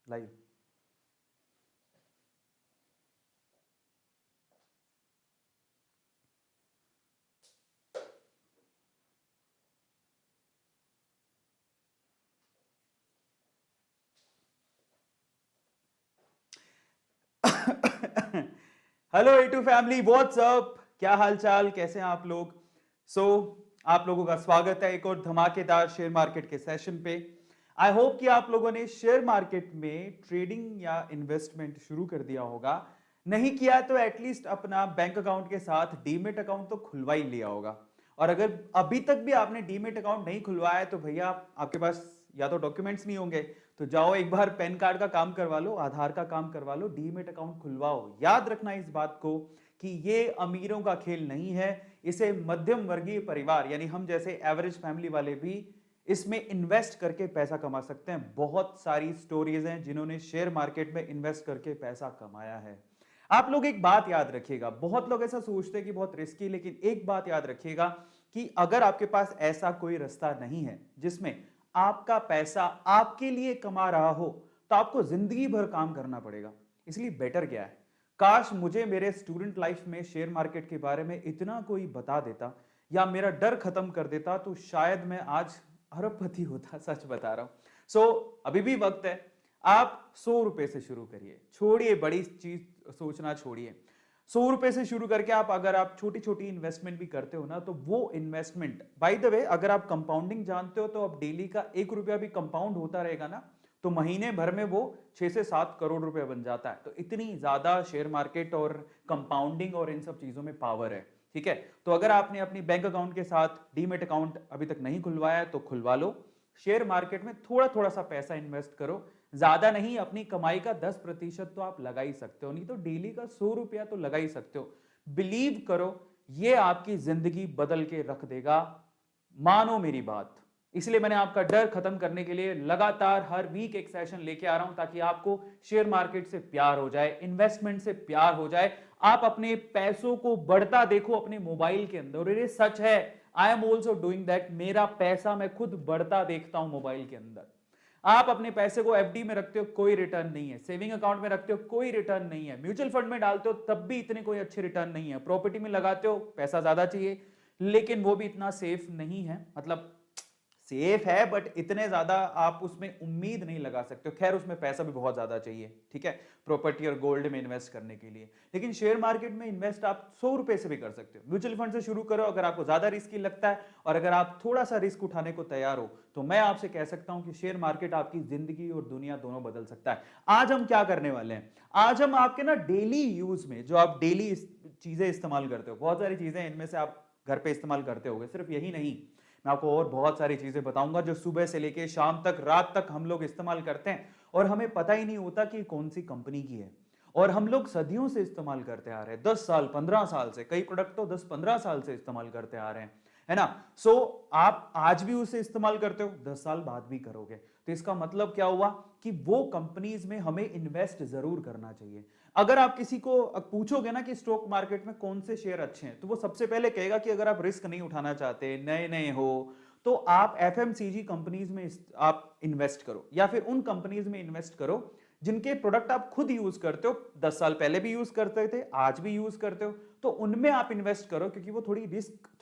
Live. Hello A2 family, what's up, क्या हालचाल, कैसे हैं आप लोग। आप लोगों का स्वागत है एक और धमाकेदार शेयर मार्केट के सेशन पे। आई होप कि आप लोगों ने शेयर मार्केट में ट्रेडिंग या इन्वेस्टमेंट शुरू कर दिया होगा। नहीं किया तो एटलीस्ट अपना बैंक अकाउंट के साथ डीमेट अकाउंट तो खुलवा ही लिया होगा। और अगर अभी तक भी आपने डीमेट अकाउंट नहीं खुलवाया तो भैया आपके पास या तो डॉक्यूमेंट्स नहीं होंगे, तो जाओ एक बार पैन कार्ड का काम करवा लो, आधार का काम करवा लो, डीमेट अकाउंट खुलवाओ। याद रखना इस बात को कि ये अमीरों का खेल नहीं है, इसे मध्यम वर्गीय परिवार यानी हम जैसे एवरेज फैमिली वाले भी इसमें इन्वेस्ट करके पैसा कमा सकते हैं। बहुत सारी स्टोरीज हैं जिन्होंने शेयर मार्केट में इन्वेस्ट करके पैसा कमाया है। आप लोग एक बात याद रखिएगा, बहुत लोग ऐसा सोचते हैं कि बहुत रिस्की, लेकिन एक बात याद रखिएगा कि अगर आपके पास ऐसा कोई रास्ता नहीं है जिसमें आपका पैसा आपके लिए कमा रहा हो, तो आपको जिंदगी भर काम करना पड़ेगा। इसलिए बेटर क्या है, काश मुझे मेरे स्टूडेंट लाइफ में शेयर मार्केट के बारे में इतना कोई बता देता या मेरा डर खत्म कर देता, तो शायद मैं आज अरबपति होता। सच बता रहा हूं। अभी भी वक्त है। आप 100 रुपए से शुरू करिए, छोड़िए बड़ी चीज सोचना, छोड़िए। 100 रुपए से शुरू करके अगर आप छोटी छोटी इन्वेस्टमेंट भी करते हो ना, तो वो इन्वेस्टमेंट, बाय द वे, अगर आप कंपाउंडिंग जानते हो तो अब डेली का 1 रुपया भी कंपाउंड होता रहेगा ना, तो महीने भर में वो 6 से 7 करोड़ रुपए बन जाता है। तो इतनी ज्यादा शेयर मार्केट और कंपाउंडिंग और इन सब चीजों में पावर है। ठीक है, तो अगर आपने अपनी बैंक अकाउंट के साथ डीमेट अकाउंट अभी तक नहीं खुलवाया है तो खुलवा लो। शेयर मार्केट में थोड़ा थोड़ा सा पैसा इन्वेस्ट करो, ज्यादा नहीं, अपनी कमाई का 10% तो आप लगा ही सकते हो, नहीं तो डेली का 100 रुपया तो लगा ही सकते हो। बिलीव करो, ये आपकी जिंदगी बदल के रख देगा, मानो मेरी बात। इसलिए मैंने आपका डर खत्म करने के लिए लगातार हर वीक एक सेशन लेके आ रहा हूं, ताकि आपको शेयर मार्केट से प्यार हो जाए, इन्वेस्टमेंट से प्यार हो जाए, आप अपने पैसों को बढ़ता देखो अपने मोबाइल के अंदर। और ये सच है, I am also doing that. मेरा पैसा मैं खुद बढ़ता देखता हूं मोबाइल के अंदर। आप अपने पैसे को एफडी में रखते हो, कोई रिटर्न नहीं है। सेविंग अकाउंट में रखते हो, कोई रिटर्न नहीं है। म्यूचुअल फंड में डालते हो तब भी इतने कोई अच्छे रिटर्न नहीं है। प्रॉपर्टी में लगाते हो, पैसा ज्यादा चाहिए, लेकिन वो भी इतना सेफ नहीं है। मतलब सेफ है बट इतने ज्यादा आप उसमें उम्मीद नहीं लगा सकते हो। खैर, उसमें पैसा भी बहुत ज्यादा चाहिए, ठीक है, प्रॉपर्टी और गोल्ड में इन्वेस्ट करने के लिए। लेकिन शेयर मार्केट में इन्वेस्ट आप 100 रुपए से भी कर सकते हो। म्यूचुअल फंड से शुरू करो अगर आपको ज्यादा रिस्की लगता है, और अगर आप थोड़ा सा रिस्क उठाने को तैयार हो, तो मैं आपसे कह सकता हूं कि शेयर मार्केट आपकी जिंदगी और दुनिया दोनों बदल सकता है। आज हम क्या करने वाले हैं, आज हम आपके ना डेली यूज में, जो आप डेली चीजें इस्तेमाल करते हो, बहुत सारी चीजें इनमें से आप घर पे इस्तेमाल करते होगे, सिर्फ यही नहीं, मैं आपको और बहुत सारी चीजें बताऊंगा जो सुबह से लेके शाम तक, रात तक हम लोग इस्तेमाल करते हैं और हमें पता ही नहीं होता कि कौन सी कंपनी की है। और हम लोग सदियों से इस्तेमाल करते आ रहे हैं, 10 साल 15 साल से, कई प्रोडक्ट तो 10-15 साल से इस्तेमाल करते आ रहे हैं, है ना। आप आज भी उसे इस्तेमाल करते हो, 10 साल बाद भी करोगे। तो इसका मतलब क्या हुआ कि वो कंपनीज में हमें इन्वेस्ट जरूर करना चाहिए। अगर आप किसी को पूछोगे ना कि स्टॉक मार्केट में कौन से शेयर अच्छे हैं, तो वो सबसे पहले कहेगा कि अगर आप रिस्क नहीं उठाना चाहते, नए नए हो, तो आप एफएमसीजी कंपनीज में आप इन्वेस्ट करो, या फिर उन कंपनीज में इन्वेस्ट करो जिनके प्रोडक्ट आप खुद यूज करते हो, 10 साल पहले भी यूज करते थे, आज भी यूज करते हो, तो उनमें आप इन्वेस्ट करो, क्योंकि वो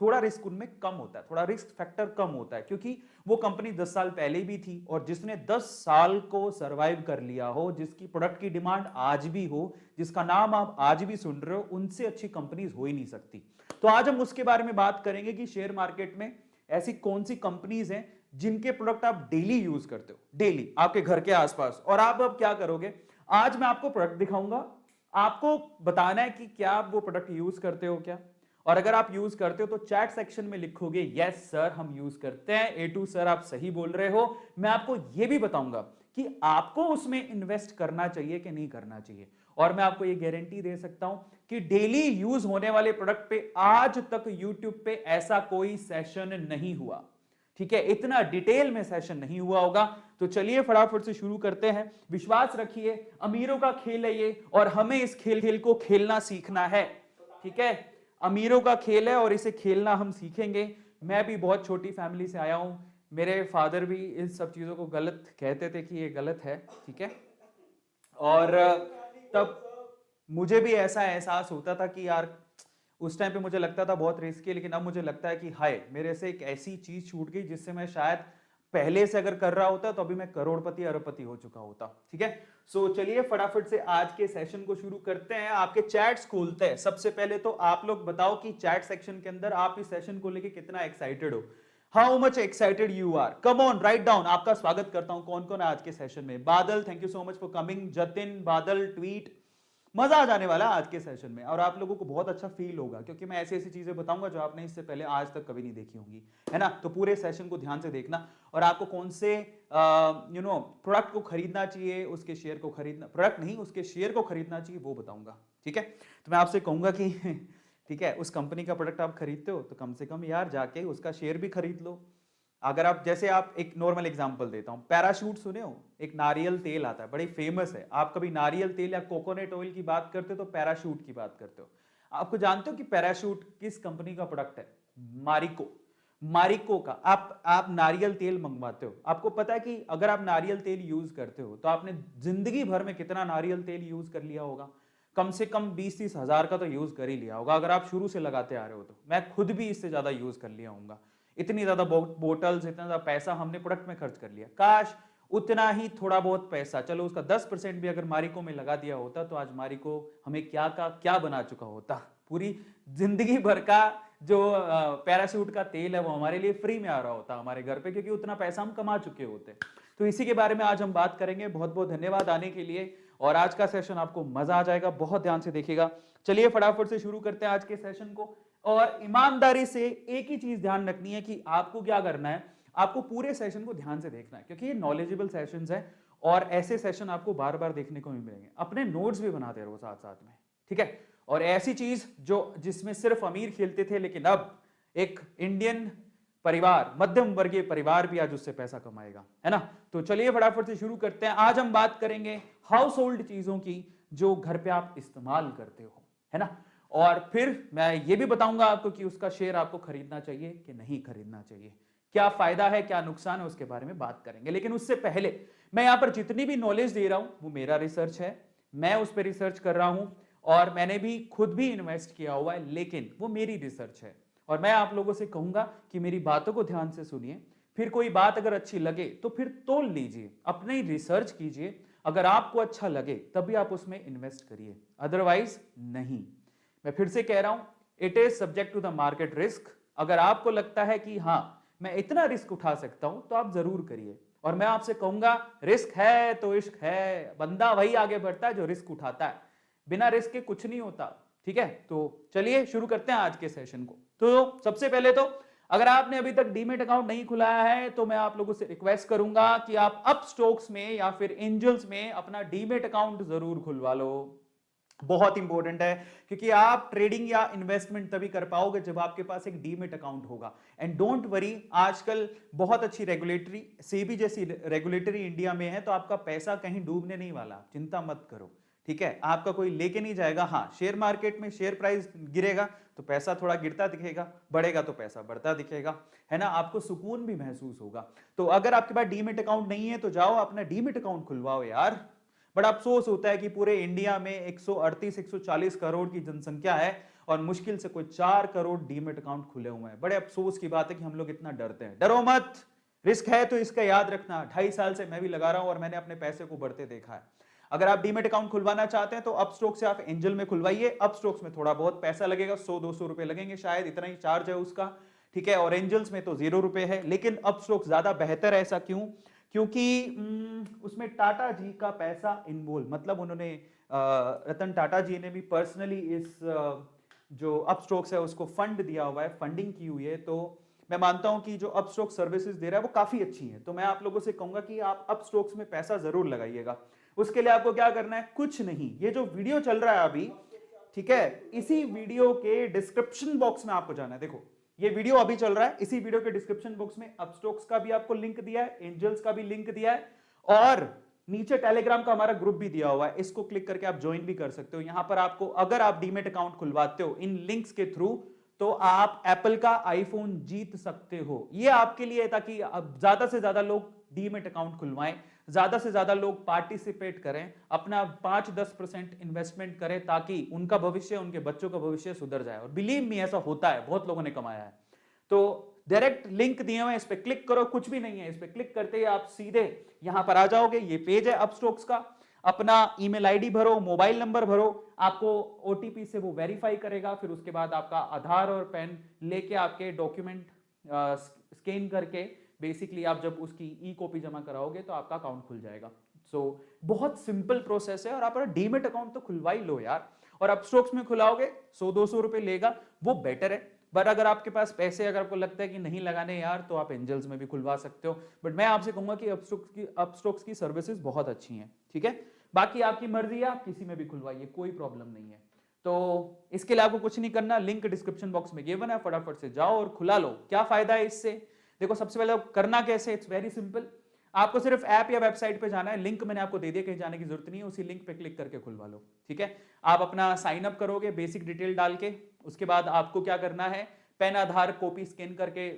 थोड़ा रिस्क उनमें कम होता है, थोड़ा रिस्क फैक्टर कम होता है, क्योंकि वो कंपनी 10 साल पहले भी थी और जिसने 10 साल को सरवाइव कर लिया हो, जिसकी प्रोडक्ट की डिमांड आज भी हो, जिसका नाम आप आज भी सुन रहे हो, उनसे अच्छी कंपनीज हो ही नहीं सकती। तो आज हम उसके बारे में बात करेंगे कि शेयर मार्केट में ऐसी कौन सी कंपनीज हैं जिनके प्रोडक्ट आप डेली यूज करते हो, डेली आपके घर के आसपास। और आप अब क्या करोगे, आज मैं आपको प्रोडक्ट दिखाऊंगा, आपको बताना है कि क्या आप वो प्रोडक्ट यूज करते हो क्या। और अगर आप यूज करते हो तो चैट सेक्शन में लिखोगे यस सर हम यूज करते हैं, A2 सर आप सही बोल रहे हो। मैं आपको यह भी बताऊंगा कि आपको उसमें इन्वेस्ट करना चाहिए कि नहीं करना चाहिए। और मैं आपको यह गारंटी दे सकता हूं कि डेली यूज होने वाले प्रोडक्ट पे आज तक यूट्यूब पे ऐसा कोई सेशन नहीं हुआ, ठीक है, इतना डिटेल में सेशन नहीं हुआ होगा। तो चलिए फटाफट से शुरू करते हैं। विश्वास रखिए, अमीरों का खेल है ये, और हमें इस खेल को खेलना सीखना है, ठीक है। अमीरों का खेल है और इसे खेलना हम सीखेंगे। मैं भी बहुत छोटी फैमिली से आया हूं, मेरे फादर भी इन सब चीजों को गलत कहते थे कि ये गलत है, ठीक है, और तब मुझे भी ऐसा एहसास होता था कि यार उस टाइम पे मुझे लगता था बहुत रिस्की है, लेकिन अब मुझे लगता है कि हाय मेरे से एक ऐसी चीज छूट गई जिससे मैं शायद पहले से अगर कर रहा होता तो अभी मैं करोड़पति अरबपति हो चुका होता। ठीक है, सो चलिए फटाफट से आज के सेशन को शुरू करते हैं। आपके चैट्स खोलते हैं। सबसे पहले तो आप लोग बताओ कि चैट सेक्शन के अंदर आप इस सेशन को लेके कितना एक्साइटेड हो। How much excited you are, come on write down. आपका स्वागत करता हूं। कौन कौन है आज के सेशन में? बादल, thank you so much for coming. Jatin, बादल, ट्वीट। मजा आ जाने वाला है आज के सेशन में और आप लोगों को बहुत अच्छा फील होगा क्योंकि मैं ऐसी ऐसी चीजें बताऊंगा जो आपने इससे पहले आज तक कभी नहीं देखी होंगी, है ना। तो पूरे सेशन को ध्यान से देखना और आपको कौन से प्रोडक्ट को खरीदना चाहिए, उसके शेयर को खरीदना, प्रोडक्ट नहीं उसके शेयर को खरीदना चाहिए वो बताऊंगा। ठीक है, तो मैं आपसे कहूंगा कि ठीक है, उस कंपनी का प्रोडक्ट आप खरीदते हो तो कम से कम यार जाके उसका शेयर भी खरीद लो। अगर आप जैसे आप एक नॉर्मल एग्जांपल देता हूं, पैराशूट सुने हो? एक नारियल तेल आता है, बड़ी फेमस है। आप कभी नारियल तेल या कोकोनट ऑयल की बात करते हो तो पैराशूट की बात करते हो। आपको जानते हो कि पैराशूट किस कंपनी का प्रोडक्ट है? मारिको। मारिको का आप नारियल तेल मंगवाते हो। आपको पता है कि अगर आप नारियल तेल यूज करते हो तो आपने जिंदगी भर में कितना नारियल तेल यूज कर लिया होगा? कम से कम 20-30 हजार का तो यूज कर ही लिया होगा अगर आप शुरू से लगाते आ रहे हो तो। मैं खुद भी इससे ज्यादा यूज कर लिया हूँ। इतनी ज्यादा बोटल्स, इतना ज्यादा पैसा हमने प्रोडक्ट में खर्च कर लिया। काश उतना ही थोड़ा बहुत पैसा, चलो उसका 10% भी अगर मारिको में लगा दिया होता तो आज मारिको हमें क्या का क्या बना चुका होता। पूरी जिंदगी भर का जो पैराशूट का तेल है वो हमारे लिए फ्री में आ रहा होता हमारे घर पे, क्योंकि उतना पैसा हम कमा चुके होते। तो इसी के बारे में आज हम बात करेंगे। बहुत बहुत धन्यवाद आने के लिए और आज का सेशन आपको मजा आ जाएगा, बहुत ध्यान से देखिएगा। चलिए फटाफट से शुरू करते हैं आज के सेशन को। और ईमानदारी से एक ही चीज ध्यान रखनी है कि आपको क्या करना है, आपको पूरे सेशन को ध्यान से देखना है क्योंकि ये नॉलेजेबल सेशंस हैं और ऐसे सेशन आपको बार बार देखने को मिलेंगे। अपने नोट्स भी बनाते रहो साथ साथ में, ठीक है। और ऐसी चीज जो जिसमें सिर्फ अमीर खेलते थे लेकिन अब एक इंडियन परिवार, मध्यम वर्गीय परिवार भी आज उससे पैसा कमाएगा, है ना। तो चलिए फटाफट से शुरू करते हैं। आज हम बात करेंगे हाउस होल्ड चीजों की जो घर पे आप इस्तेमाल करते हो, है ना। और फिर मैं ये भी बताऊंगा आपको कि उसका शेयर आपको खरीदना चाहिए कि नहीं खरीदना चाहिए, क्या फायदा है क्या नुकसान है उसके बारे में बात करेंगे। लेकिन उससे पहले मैं यहां पर जितनी भी नॉलेज दे रहा हूं वो मेरा रिसर्च है, मैं उस पर रिसर्च कर रहा हूं और मैंने भी खुद भी इन्वेस्ट किया हुआ है, लेकिन वो मेरी रिसर्च है। और मैं आप लोगों से कहूंगा कि मेरी बातों को ध्यान से सुनिए, फिर कोई बात अगर अच्छी लगे तो फिर तोल लीजिए, अपने रिसर्च कीजिए। अगर आपको अच्छा लगे तभी आप उसमें इन्वेस्ट करिए, अदरवाइज नहीं। मैं फिर से कह रहा हूं, it is subject to the market risk. अगर आपको लगता है कि हाँ मैं इतना रिस्क उठा सकता हूं तो आप जरूर करिए। और मैं आपसे कहूंगा रिस्क है तो इश्क है, बंदा वही आगे बढ़ता है जो रिस्क उठाता है, बिना रिस्क के कुछ नहीं होता। ठीक है, तो चलिए शुरू करते हैं आज के सेशन को। तो सबसे पहले तो अगर आपने अभी तक डीमेट अकाउंट नहीं खुलाया है तो मैं आप लोगों से रिक्वेस्ट करूंगा कि आप अपस्टॉक्स में या फिर एंजल्स में अपना डीमेट अकाउंट जरूर खुलवा लो। बहुत इंपॉर्टेंट है क्योंकि आप ट्रेडिंग या इन्वेस्टमेंट तभी कर पाओगे जब आपके पास एक डीमेट अकाउंट होगा। एंड डोंट वरी, आजकल बहुत अच्छी रेगुलेटरी, सेबी जैसी रेगुलेटरी इंडिया में है, तो आपका पैसा कहीं डूबने नहीं वाला, चिंता मत करो। ठीक है, आपका कोई लेके नहीं जाएगा। हाँ, शेयर मार्केट में शेयर प्राइस गिरेगा तो पैसा थोड़ा गिरता दिखेगा, बढ़ेगा तो पैसा बढ़ता दिखेगा, है ना। आपको सुकून भी महसूस होगा। तो अगर आपके पास डीमेट अकाउंट नहीं है तो जाओ अपना डीमेट अकाउंट खुलवाओ यार। बड़ा अफसोस होता है कि पूरे इंडिया में 138-140 करोड़ की जनसंख्या है और मुश्किल से कोई 4 करोड़ डीमेट अकाउंट खुले हुए हैं। बड़े अफसोस की बात है कि हम लोग इतना डरते हैं। डरो मत, रिस्क है तो इसका याद रखना। 2.5 साल से मैं भी लगा रहा हूं और मैंने अपने पैसे को बढ़ते देखा है। अगर आप डीमेट अकाउंट खुलवाना चाहते हैं तो अपस्टॉक्स से आप एंजल में खुलवाइए। अपस्टॉक्स में थोड़ा बहुत पैसा लगेगा, 100-200 रुपए लगेंगे शायद, इतना ही चार्ज है उसका। ठीक है, और एंजल्स में तो 0 रुपए है। लेकिन अपस्टॉक्स ज्यादा बेहतर है। ऐसा क्यों? क्योंकि उसमें टाटा जी का पैसा इन्वॉल्व, मतलब उन्होंने रतन टाटा जी ने भी पर्सनली इस जो अपस्टॉक्स है उसको फंड दिया हुआ है, फंडिंग की हुई है। तो मैं मानता हूं कि जो अपस्टॉक सर्विसेज दे रहा है वो काफी अच्छी है। तो मैं आप लोगों से कहूंगा कि आप अपस्टॉक्स में पैसा जरूर लगाइएगा। उसके लिए आपको क्या करना है? कुछ नहीं, ये जो वीडियो चल रहा है अभी, ठीक है, इसी वीडियो के डिस्क्रिप्शन बॉक्स में आपको जाना है। देखो ये वीडियो अभी चल रहा है, इसी वीडियो के डिस्क्रिप्शन बॉक्स में अपस्टॉक्स का भी आपको लिंक दिया है, एंजल्स का भी लिंक दिया है और नीचे टेलीग्राम का हमारा ग्रुप भी दिया हुआ है। इसको क्लिक करके आप ज्वाइन भी कर सकते हो। यहां पर आपको, अगर आप डीमेट अकाउंट खुलवाते हो इन लिंक्स के थ्रू, तो आप एप्पल का आईफोन जीत सकते हो। ये आपके लिए है ताकि अब ज्यादा से ज्यादा लोग डीमेट अकाउंट खुलवाएं, ज्यादा से ज्यादा लोग पार्टिसिपेट करें, अपना 5-10% इन्वेस्टमेंट करें ताकि उनका भविष्य, उनके बच्चों का भविष्य सुधर जाए। और बिलीव मी, ऐसा होता है, बहुत लोगों ने कमाया है। तो डायरेक्ट लिंक दिए हुए हैं, इस पे क्लिक करो, कुछ भी नहीं है, इस पे क्लिक करते ही आप सीधे यहां पर आ जाओगे। ये पेज है अपस्टॉक्स का, अपना ईमेल आईडी भरो, मोबाइल नंबर भरो, आपको ओटीपी से वो वेरीफाई करेगा, फिर उसके बाद आपका आधार और पैन लेके आपके डॉक्यूमेंट स्कैन करके बेसिकली आप जब उसकी ई कॉपी जमा कराओगे तो आपका अकाउंट खुल जाएगा। सो बहुत सिंपल प्रोसेस है, और आप डीमेट अकाउंट तो खुलवा ही लो यार। और अपस्टॉक्स में खुलाओगे 100-200 रुपए लेगा, वो बेटर है। बट अगर आपके पास पैसे, अगर आपको लगता है कि नहीं लगाने यार, तो आप एंजल्स में भी खुलवा सकते हो। बट मैं आपसे कहूंगा कि अपस्टॉक्स की सर्विसेज बहुत अच्छी हैं, ठीक है। बाकी आपकी मर्जी है, आप किसी में भी खुलवाइए, कोई प्रॉब्लम नहीं है। तो इसके लिए आपको कुछ नहीं करना, लिंक डिस्क्रिप्शन बॉक्स में गिवन है, फटाफट से जाओ और खुला लो। क्या फायदा है इससे? देखो, सबसे पहले करना कैसे, इट्स वेरी सिंपल। आपको सिर्फ ऐप या वेबसाइट पे जाना है, लिंक मैंने आपको दे दिया, कहीं जाने की जरूरत नहीं है, उसी लिंक पे क्लिक करके खुलवा लो, ठीक है। आप अपना साइन अप करोगे बेसिक डिटेल डाल के, उसके बाद आपको क्या करना है, पेन आधार कॉपी स्कैन करके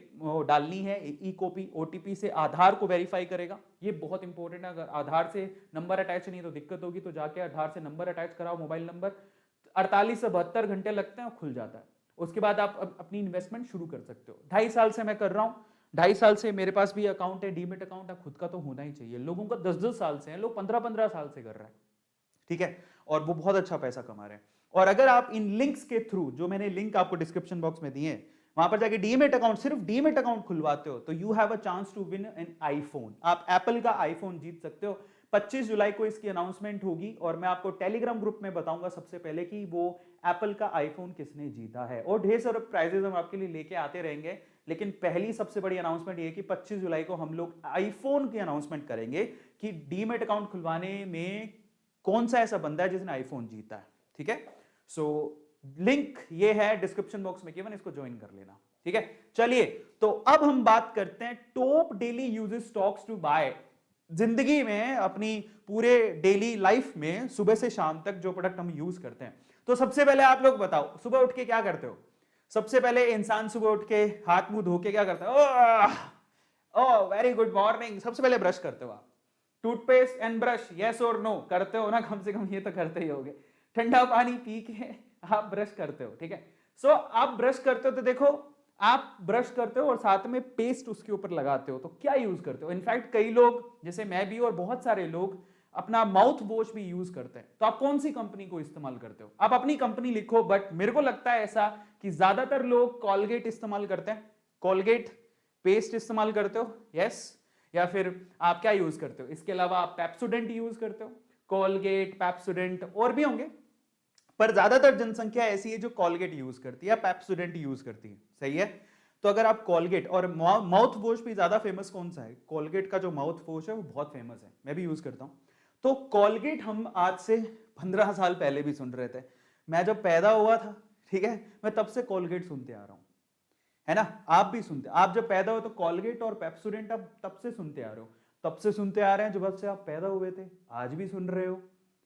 डालनी है, ई कॉपी ओटीपी से आधार को वेरीफाई करेगा। ये बहुत इंपॉर्टेंट है, अगर आधार से नंबर अटैच नहीं तो दिक्कत होगी, तो जाके आधार से नंबर अटैच कराओ, मोबाइल नंबर। 48 से 72 घंटे लगते हैं और खुल जाता है। उसके बाद आप अपनी इन्वेस्टमेंट शुरू कर सकते हो। 2.5 साल से मैं कर रहा हूँ, 2.5 साल से मेरे पास भी अकाउंट है, डीमेट अकाउंट है, खुद का तो होना ही चाहिए। लोगों का 10-10 साल से है, लोग 15-15 साल से कर रहे हैं, ठीक है, और वो बहुत अच्छा पैसा कमा रहे हैं। और अगर आप इन लिंक्स के थ्रू, जो मैंने लिंक आपको डिस्क्रिप्शन बॉक्स में दिए, वहां पर जाके डीमेट अकाउंट, सिर्फ डीमेट अकाउंट खुलवाते हो, तो you have a chance to win an iPhone. आप एप्पल का आईफोन जीत सकते हो। 25 जुलाई को इसकी अनाउंसमेंट होगी, और मैं आपको टेलीग्राम ग्रुप में बताऊंगा सबसे पहले कि वो एप्पल का आईफोन किसने जीता है। और ढेर सारे प्राइजेस हम आपके लिए लेके आते रहेंगे, लेकिन पहली सबसे बड़ी अनाउंसमेंट ये कि 25 जुलाई को हम लोग आईफोन की अनाउंसमेंट करेंगे कि डीमेट अकाउंट खुलवाने में कौन सा ऐसा बंदा है जिसने आईफोन जीता है, ठीक है। सो लिंक ये है डिस्क्रिप्शन बॉक्स में गिवन, इसको ज्वाइन कर लेना, ठीक है। चलिए, तो अब हम बात करते हैं top daily uses stocks to buy. जिंदगी में, अपनी पूरे डेली लाइफ में, सुबह से शाम तक जो प्रोडक्ट हम यूज करते हैं। तो सबसे पहले आप लोग बताओ, सुबह उठ के क्या करते हो? सबसे पहले इंसान सुबह उठ के हाथ मुंह धो के क्या करता है? Oh very good morning. सबसे पहले ब्रश करते हो आप? टूथपेस्ट एंड ब्रश, यस और नो करते हो ना? कम से कम ये तो करते ही होगे। ठंडा पानी पी के आप ब्रश करते हो, ठीक है। सो आप ब्रश करते हो, तो देखो, आप ब्रश करते हो और साथ में पेस्ट उसके ऊपर लगाते हो, तो क्या यूज करते हो? इनफैक्ट कई लोग, जैसे मैं भी और बहुत सारे लोग, अपना माउथ वॉश भी यूज करते हैं। तो आप कौन सी कंपनी को इस्तेमाल करते हो? आप अपनी कंपनी लिखो, बट मेरे को लगता है ऐसा कि ज्यादातर लोग कॉलगेट इस्तेमाल करते हैं। कॉलगेट पेस्ट इस्तेमाल करते हो, यस? या फिर आप क्या यूज करते हो? इसके अलावा आप पेप्सोडेंट यूज करते हो? कॉलगेट, पेप्सोडेंट और भी होंगे, पर ज्यादातर जनसंख्या ऐसी है जो कॉलगेट यूज करती है, पेप्सोडेंट यूज करती है, सही है। तो अगर आप कॉलगेट, और माउथ वॉश भी ज्यादा फेमस कौन सा है? कॉलगेट का जो माउथ वॉश है वो बहुत फेमस है, मैं भी यूज करता हूं। तो कॉलगेट हम आज से 15 साल पहले भी सुन रहे थे। मैं जब पैदा हुआ था, ठीक है, मैं तब से कॉलगेट सुनते आ रहा हूं, है ना? आप भी सुनते, आप जब पैदा हो तो कॉलगेट और पेप्सोडेंट आप तब से सुनते आ रहे हो, तब से सुनते आ रहे हैं, जब से आप पैदा हुए थे, आज भी सुन रहे हो,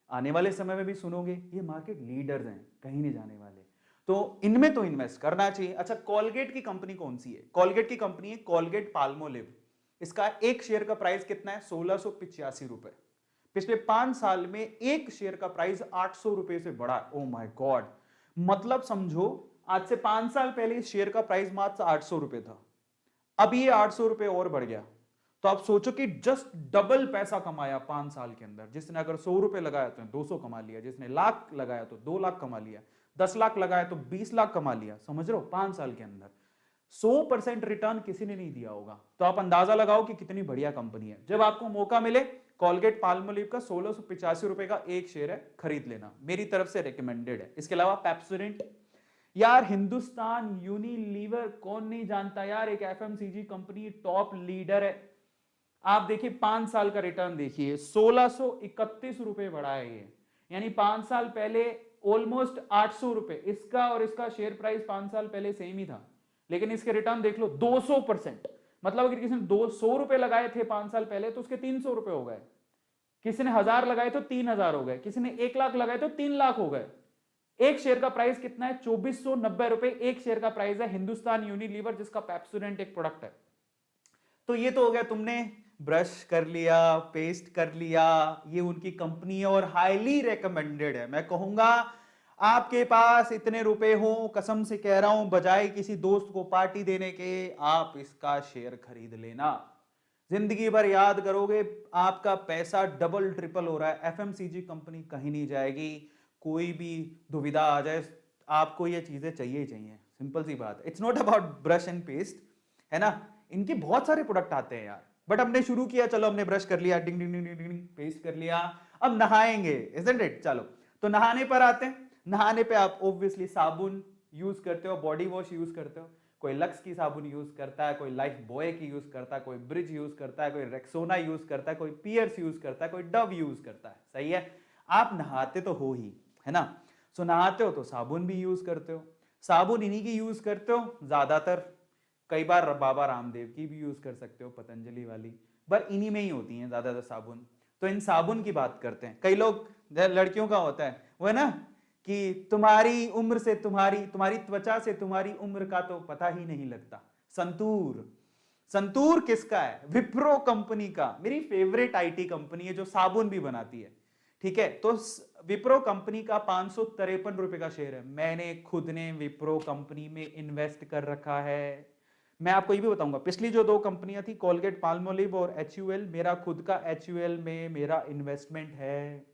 आने वाले समय में भी सुनोगे। ये मार्केट लीडर्स हैं, कहीं नहीं जाने वाले, तो इनमें तो इन्वेस्ट करना चाहिए। अच्छा, कॉलगेट की कंपनी कौन सी है? कॉलगेट की कंपनी है कॉलगेट पाल्मोलिव। इसका एक शेयर का प्राइस कितना है? 1685 रुपए। पिछले 5 साल में एक शेयर का प्राइस 800 रुपए से बढ़ा। ओ माय गॉड, मतलब समझो, आज से 5 साल पहले इस शेयर का प्राइस मात्र 800 रुपए था, अब ये 800 रुपए और बढ़ गया। तो आप सोचो कि जस्ट डबल पैसा कमाया 5 साल के अंदर। जिसने अगर 100 रुपए लगाया तो 200 कमा लिया, जिसने लाख लगाया तो 2 लाख कमा लिया, 10 लाख लगाया तो 20 लाख कमा लिया। समझ रहे हो? 5 साल के अंदर 100% रिटर्न किसी ने नहीं दिया होगा। तो आप अंदाजा लगाओ कि कितनी बढ़िया कंपनी है। जब आपको मौका मिले, कॉलगेट पाल्मोलिव का 1685 रुपए का एक शेयर है, खरीद लेना, मेरी तरफ से रिकमेंडेड है। इसके अलावा पेप्सोडेंट, यार हिंदुस्तान यूनिलीवर कौन नहीं जानता यार, एक एफएमसीजी कंपनी, टॉप लीडर है। आप देखिए 5 साल का रिटर्न देखिए, 1631 रुपए बढ़ा है ये, यानी 5 साल पहले ऑलमोस्ट 800 रुपए इसका, और इसका शेयर प्राइस 5 साल पहले सेम ही था, लेकिन इसके रिटर्न देख लो 200%। मतलब अगर किसी ने 200 रुपए लगाए थे 5 साल पहले, तो उसके 300 रुपए हो गए। किसी ने 1000 लगाए तो 3000 हो गए, किसी ने 1 लाख लगाए तो 3 लाख हो गए। एक शेयर का प्राइस कितना है? 2490 रुपए एक शेयर का प्राइस है हिंदुस्तान यूनिलीवर, जिसका पेप्सोडेंट एक प्रोडक्ट है। तो ये तो हो गया, तुमने ब्रश कर लिया, पेस्ट कर लिया, ये उनकी कंपनी है और हाईली रेकमेंडेड है। मैं कहूंगा आपके पास इतने रुपए हो, कसम से कह रहा हूं, बजाय किसी दोस्त को पार्टी देने के आप इसका शेयर खरीद लेना। जिंदगी भर याद करोगे, आपका पैसा डबल ट्रिपल हो रहा है। एफएमसीजी कंपनी कहीं नहीं जाएगी। कोई भी दुविधा आ जाए, आपको ये चीजें चाहिए ही चाहिए, सिंपल सी बात। It's not about brush and paste, है ना। इनके बहुत सारे प्रोडक्ट आते हैं यार, बट हमने शुरू किया, चलो हमने ब्रश कर लिया, डिंग डिंग डिंग डिंग डिंग, पेस्ट कर लिया, अब नहाएंगे, इजंट इट। चलो तो नहाने पर आते हैं। नहाने पे आप ऑब्वियसली साबुन यूज करते हो, बॉडी वॉश यूज करते हो। कोई लक्स की साबुन यूज करता है, कोई लाइफ बॉय की यूज करता है, कोई ब्रिज यूज करता है, कोई रेक्सोना यूज करता है, कोई पियर्स यूज करता है, कोई डव यूज करता है। सही है, आप नहाते तो हो ही, है ना। सो नहाते हो तो साबुन भी यूज करते हो। साबुन इन्हीं की यूज करते हो ज्यादातर। कई बार बाबा रामदेव की भी यूज कर सकते हो, पतंजलि वाली, पर इन्हीं में ही होती हैं ज्यादातर साबुन। तो इन साबुन की बात करते हैं। कई लोग, लड़कियों का होता है वो, है ना, कि तुम्हारी उम्र से तुम्हारी त्वचा से तुम्हारी उम्र का तो पता ही नहीं लगता। संतूर, संतूर किसका है? विप्रो कंपनी का। मेरी फेवरेट आईटी कंपनी है जो साबुन भी बनाती है, ठीक है। तो विप्रो कंपनी का 553 रुपए का शेयर है। मैंने खुद ने विप्रो कंपनी में इन्वेस्ट कर रखा है। मैं आपको ये भी बताऊंगा, पिछली जो दो कंपनियां थी, कोलगेट पाल्मोलिव और एचयूएल, मेरा खुद का एचयूएल में मेरा इन्वेस्टमेंट है।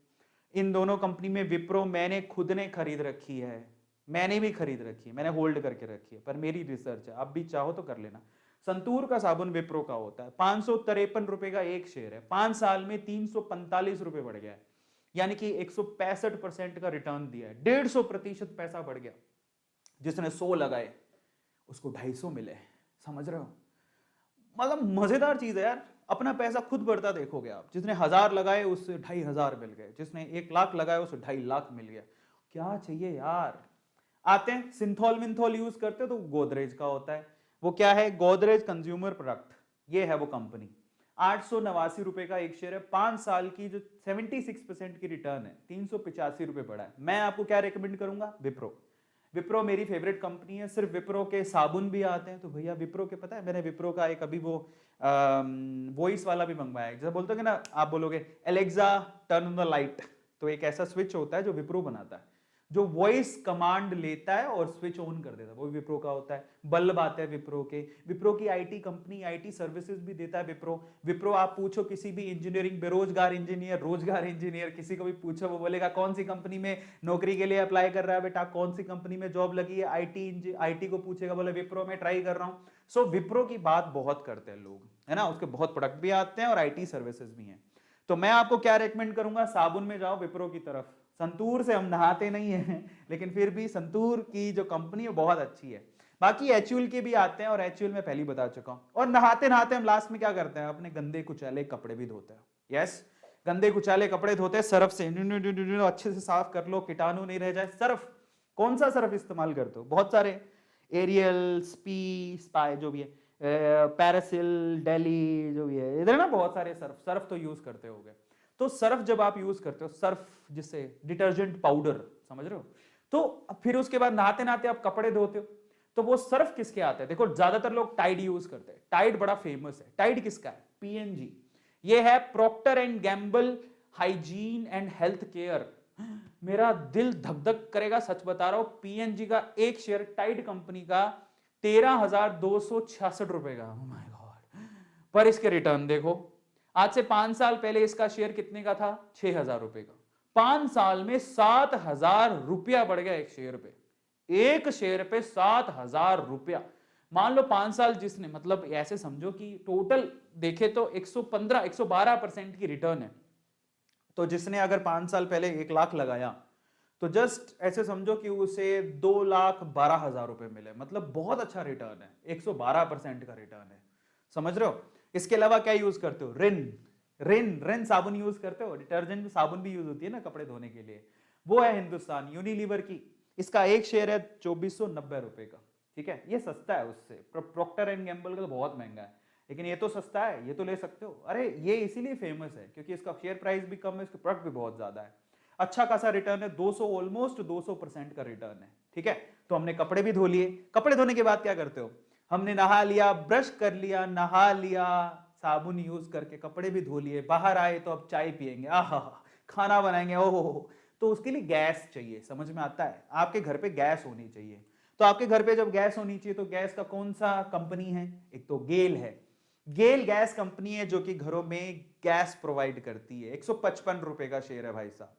इन दोनों कंपनी में विप्रो मैंने खुद ने खरीद रखी है। मैंने भी खरीद रखी है, मैंने होल्ड करके रखी है, पर मेरी रिसर्च है, आप भी चाहो तो कर लेना। संतूर का साबुन विप्रो का होता है, 553 रुपए का एक शेयर है। 5 साल में 345 रुपए बढ़ गया है, यानी कि 165% का रिटर्न दिया है। 150% पैसा बढ़ गया। जिसने 100 लगाए उसको 250 मिले, समझ रहे हो। मतलब मजेदार चीज है यार, अपना पैसा खुद बढ़ता देखोगे आप। जिसने 1000 लगाए उससे 2500 मिल गए, जिसने 1 लाख लगाए उससे 2.5 लाख मिल गया। क्या चाहिए यार। आते हैं, सिंथॉल मिंथॉल यूज करते हो तो गोदरेज का होता है। वो क्या है? गोदरेज कंज्यूमर प्रोडक्ट, ये है वो कंपनी। 889 रुपए का एक शेयर है। 5 साल की जो 76% की रिटर्न है, 385 रुपए पड़ा है। मैं आपको क्या रेकमेंड करूंगा? विप्रो। विप्रो मेरी फेवरेट कंपनी है। सिर्फ विप्रो के साबुन भी आते हैं, तो भैया विप्रो के, पता है मैंने विप्रो का एक अभी वो वॉइस वाला भी मंगवाया है। जैसे बोलते हो ना, आप बोलोगे Alexa turn on the light, तो एक ऐसा स्विच होता है जो विप्रो बनाता है, जो वॉइस कमांड लेता है और स्विच ऑन कर देता है, वो भी विप्रो का होता है। बल्ब आते हैं विप्रो के। विप्रो की आईटी कंपनी आईटी सर्विसेज भी देता है विप्रो। विप्रो आप पूछो किसी भी इंजीनियरिंग, बेरोजगार इंजीनियर, रोजगार इंजीनियर, किसी को भी पूछो, वो बोलेगा कौन सी कंपनी में नौकरी के लिए अप्लाई कर रहा है बेटा, कौन सी कंपनी में जॉब लगी है। आईटी को पूछेगा, बोले विप्रो में ट्राई कर रहा हूं। सो विप्रो की बात बहुत करते हैं लोग, है ना। उसके बहुत प्रोडक्ट भी आते हैं और आईटी सर्विसेज भी हैं। तो मैं आपको क्या रेकमेंड करूंगा? साबुन में जाओ विप्रो की तरफ। संतूर से हम नहाते नहीं हैं, लेकिन फिर भी संतूर की जो कंपनी है बहुत अच्छी है। बाकी एचयूएल के भी आते हैं, और एचयूएल में पहले बता चुका हूं। और नहाते नहाते हम लास्ट में क्या करते हैं? अपने गंदे कुचैले कपड़े भी धोते हैं। यस, गंदे कुचैले कपड़े धोते हैं सर्फ से, अच्छे से साफ कर लो, कीटाणु नहीं रह जाए। सर्फ, कौन सा सर्फ इस्तेमाल करते हो? बहुत सारे, एरियल, स्पाई जो भी है, पैरासिल, डेली जो भी है, इधर ना बहुत सारे सर्फ तो यूज करते होगे। तो सर्फ जब आप यूज करते हो, सर्फ जिससे डिटर्जेंट पाउडर, समझ रहे हो, तो फिर उसके बाद नहाते नहाते आप कपड़े धोते हो, तो वो सर्फ किसके आते हैं? देखो ज्यादातर लोग टाइड यूज करते हैं। टाइड बड़ा फेमस है। टाइड किसका है? पीएनजी। ये है Procter and Gamble hygiene and health care. मेरा दिल धक धक करेगा, सच बता रहा हूं। पीएनजी का एक शेयर टाइड कंपनी का 13,266 रुपए का। oh my God। पर इसके रिटर्न देखो, आज से 5 साल पहले इसका शेयर कितने का था? 6,000 रुपए का। 5 साल में 7,000 रुपया बढ़ गया एक शेयर पे। एक शेयर पे 7,000 रुपया। मान लो 5 साल जिसने, मतलब ऐसे समझो कि टोटल देखे तो 112% की रिटर्न है। तो जिसने अगर 5 साल पहले 1 लाख लगाया, तो जस्ट ऐसे समझो कि उसे 2,12,000 रुपए मिले। मतलब बहुत अच्छा रिटर्न है, 112% का रिटर्न है, समझ रहे हो। इसके अलावा क्या यूज करते हो? रिन साबुन यूज करते हो। डिटर्जेंट में साबुन भी यूज होती है ना कपड़े धोने के लिए। वो है हिंदुस्तान यूनिलीवर की। इसका एक शेयर है 2490 रुपए का, ठीक है। ये सस्ता है उससे। प्रॉक्टर एंड गैम्बल का तो बहुत महंगा है, लेकिन ये तो सस्ता है, ये तो ले सकते हो। अरे ये इसीलिए फेमस है क्योंकि इसका शेयर प्राइस भी कम है, इसके प्रोडक्ट भी बहुत ज्यादा है। अच्छा खासा रिटर्न है, 200, ऑलमोस्ट 200% का रिटर्न है, ठीक है। तो हमने कपड़े भी धो लिए। कपड़े धोने के बाद क्या करते हो? हमने नहा लिया, ब्रश कर लिया, नहा लिया, साबुन यूज करके कपड़े भी धो लिए, बाहर आए तो अब चाय पियेंगे, आहा, खाना बनाएंगे, ओहो, तो उसके लिए गैस चाहिए। समझ में आता है? आपके घर पे गैस होनी चाहिए। तो आपके घर पे जब गैस होनी चाहिए तो गैस का कौन सा कंपनी है? एक तो गेल है। गेल गैस कंपनी है जो कि घरों में गैस प्रोवाइड करती है। 155 रुपए का शेयर है भाई साहब,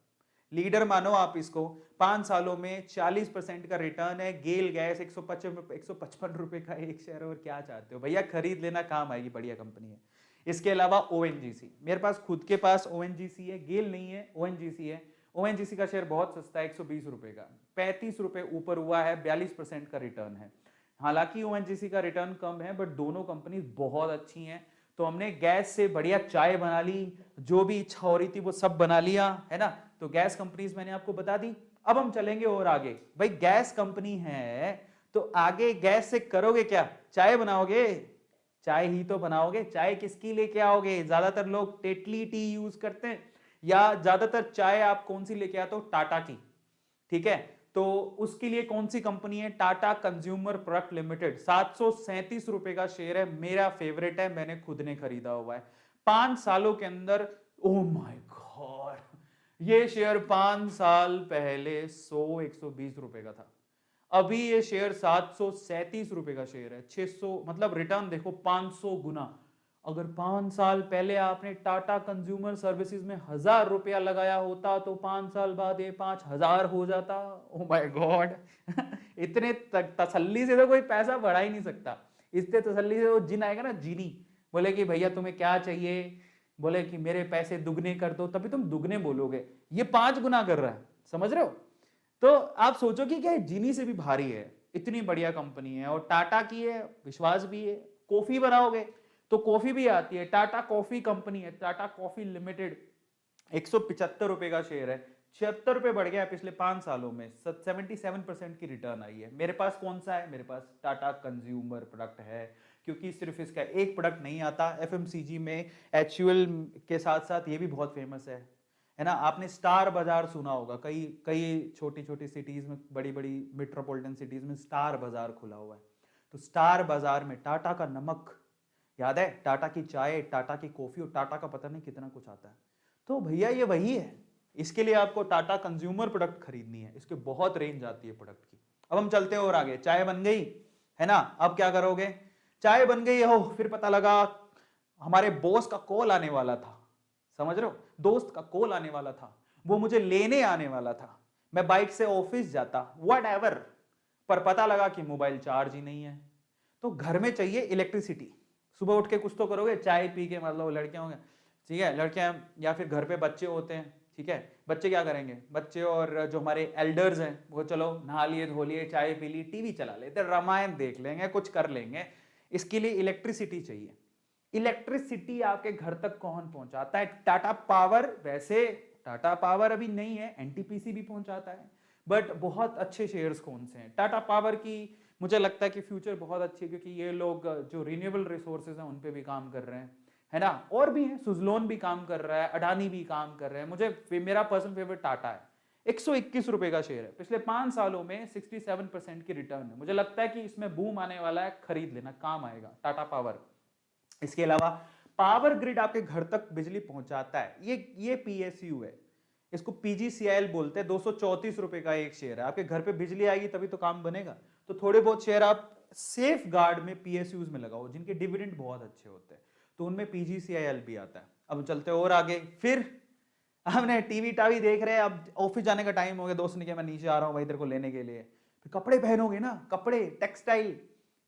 लीडर मानो आप इसको। 5 सालों में 40% का रिटर्न है। गेल गैस 155 रुपए का एक शेयर, और क्या चाहते हो भैया, खरीद लेना, काम आएगी, बढ़िया कंपनी है। इसके अलावा ओएनजीसी, मेरे पास खुद के पास ओएनजीसी है, गेल नहीं है, ओएनजीसी है। ओएनजीसी का शेयर बहुत सस्ता है, 120 रुपए का, 35 रुपए ऊपर हुआ है, 42% का रिटर्न है। हालांकि ओएनजीसी का रिटर्न कम है, बट दोनों कंपनी बहुत अच्छी हैं। तो हमने गैस से बढ़िया चाय बना ली, जो भी इच्छा हो रही थी वो सब बना लिया, है ना। तो गैस कंपनीज मैंने आपको बता दी। अब हम चलेंगे और आगे। भाई गैस कंपनी है तो आगे गैस से करोगे क्या? चाय बनाओगे, चाय ही तो बनाओगे। चाय किसकी लेके आओगे? ज्यादातर लोग टेटली टी यूज करते हैं, या ज्यादातर चाय आप कौन सी लेके आते हो? टाटा की, ठीक है। तो उसके लिए कौन सी कंपनी है? Tata consumer product limited. 737 रुपए का शेयर है, मेरा फेवरेट है, मैंने खुद ने खरीदा हुआ है। 5 सालों के अंदर, ओह माय गॉड, ये शेयर 5 साल पहले 120 रुपए का था। अभी ये शेयर 737 रुपए का शेयर है। 600, मतलब रिटर्न देखो 500 गुना। अगर 5 साल पहले आपने टाटा कंज्यूमर सर्विसेज में 1000 रुपया लगाया होता तो 5 साल बाद ये 5000 हो जाता। ओ माय गॉड, इतने तसल्ली से तो कोई पैसा बढ़ा ही नहीं सकता। इतने तसल्ली से वो जिन आएगा ना, जीनी, बोले कि भैया तुम्हें क्या चाहिए, बोले कि मेरे पैसे दुगने कर दो, तभी तुम दुगने बोलोगे। ये 5 गुना कर रहा है, समझ रहे हो? तो आप सोचो कि क्या जीनी से भी भारी है, इतनी बढ़िया कंपनी है, और टाटा की है, विश्वास भी है। कॉफी बनाओगे तो कॉफी भी आती है, टाटा कॉफी कंपनी है, टाटा कॉफी लिमिटेड। 175 रुपए का शेयर है, 76 रुपए बढ़ गया है पिछले 5 सालों में। 77% की रिटर्न आई है। मेरे पास कौन सा है? मेरे पास टाटा कंज्यूमर प्रोडक्ट है, क्योंकि सिर्फ इसका एक प्रोडक्ट नहीं आता एफएमसीजी में, एचयूएल के साथ साथ ये भी बहुत फेमस है ना। आपने स्टार बाजार सुना होगा, कई कई छोटी छोटी सिटीज में, बड़ी बड़ी मेट्रोपॉलिटन सिटीज में स्टार बाजार खुला हुआ है। तो स्टार बाजार में टाटा का नमक याद है, टाटा की चाय, टाटा की कॉफी, और टाटा का पता नहीं कितना कुछ आता है। तो भैया ये वही है। इसके लिए आपको टाटा कंज्यूमर प्रोडक्ट खरीदनी है, इसके बहुत रेंज आती है प्रोडक्ट की। अब हम चलते हैं और आगे। चाय बन गई है ना, अब क्या करोगे? चाय बन गई हो, फिर पता लगा हमारे बॉस का कॉल आने वाला था, समझ रहे हो, दोस्त का कॉल आने वाला था, वो मुझे लेने आने वाला था, मैं बाइक से ऑफिस जाता, व्हाटएवर, पर पता लगा कि मोबाइल चार्ज ही नहीं है। तो घर में चाहिए इलेक्ट्रिसिटी। सुबह उठ के कुछ तो करोगे, चाय पी के, मतलब लड़कियां होंगे, ठीक है, लड़कियां, या फिर घर पे बच्चे होते हैं, ठीक है, बच्चे क्या करेंगे? बच्चे और जो हमारे एल्डर्स हैं वो चलो नहा लिए, धो लिए, चाय पी ली, टीवी चला लेते, रामायण देख लेंगे, कुछ कर लेंगे। इसके लिए इलेक्ट्रिसिटी चाहिए। इलेक्ट्रिसिटी आपके घर तक कौन पहुंचाता है? टाटा पावर। वैसे टाटा पावर अभी नहीं है, एनटीपीसी भी पहुंचाता है, बट बहुत अच्छे शेयर्स कौन से हैं? टाटा पावर की मुझे लगता है कि फ्यूचर बहुत अच्छी है, क्योंकि ये लोग जो रिन्यूएबल रिसोर्सेज हैं उन पे भी काम कर रहे हैं, है ना। और भी हैं, सुजलोन भी काम कर रहा है, अडानी भी काम कर रहे हैं। मेरा पर्सनल फेवरेट टाटा है। 121 रुपए का शेयर है, पिछले 5 सालों में 67% की रिटर्न है। मुझे लगता है कि इसमें बूम आने वाला है, खरीद लेना, काम आएगा टाटा पावर। इसके अलावा पावर ग्रिड आपके घर तक बिजली पहुंचाता है, ये पीएसयू है, इसको पीजीसीआईएल बोलते हैं। 234 रुपए का एक शेयर है। आपके घर पे बिजली आएगी तभी तो काम बनेगा। तो थोड़े बहुत शेयर आप सेफ गार्ड में, पीएसयूज में लगाओ, जिनके डिविडेंड बहुत अच्छे होते हैं, तो उनमें पीजीसीआईएल भी आता है। अब चलते और आगे। फिर हमने टीवी टावी देख रहे हैं, अब ऑफिस जाने का टाइम हो गया, दोस्त ने कहा मैं नीचे आ रहा हूं भाई तेरे को लेने के लिए। फिर कपड़े पहनोगे ना, कपड़े टेक्सटाइल,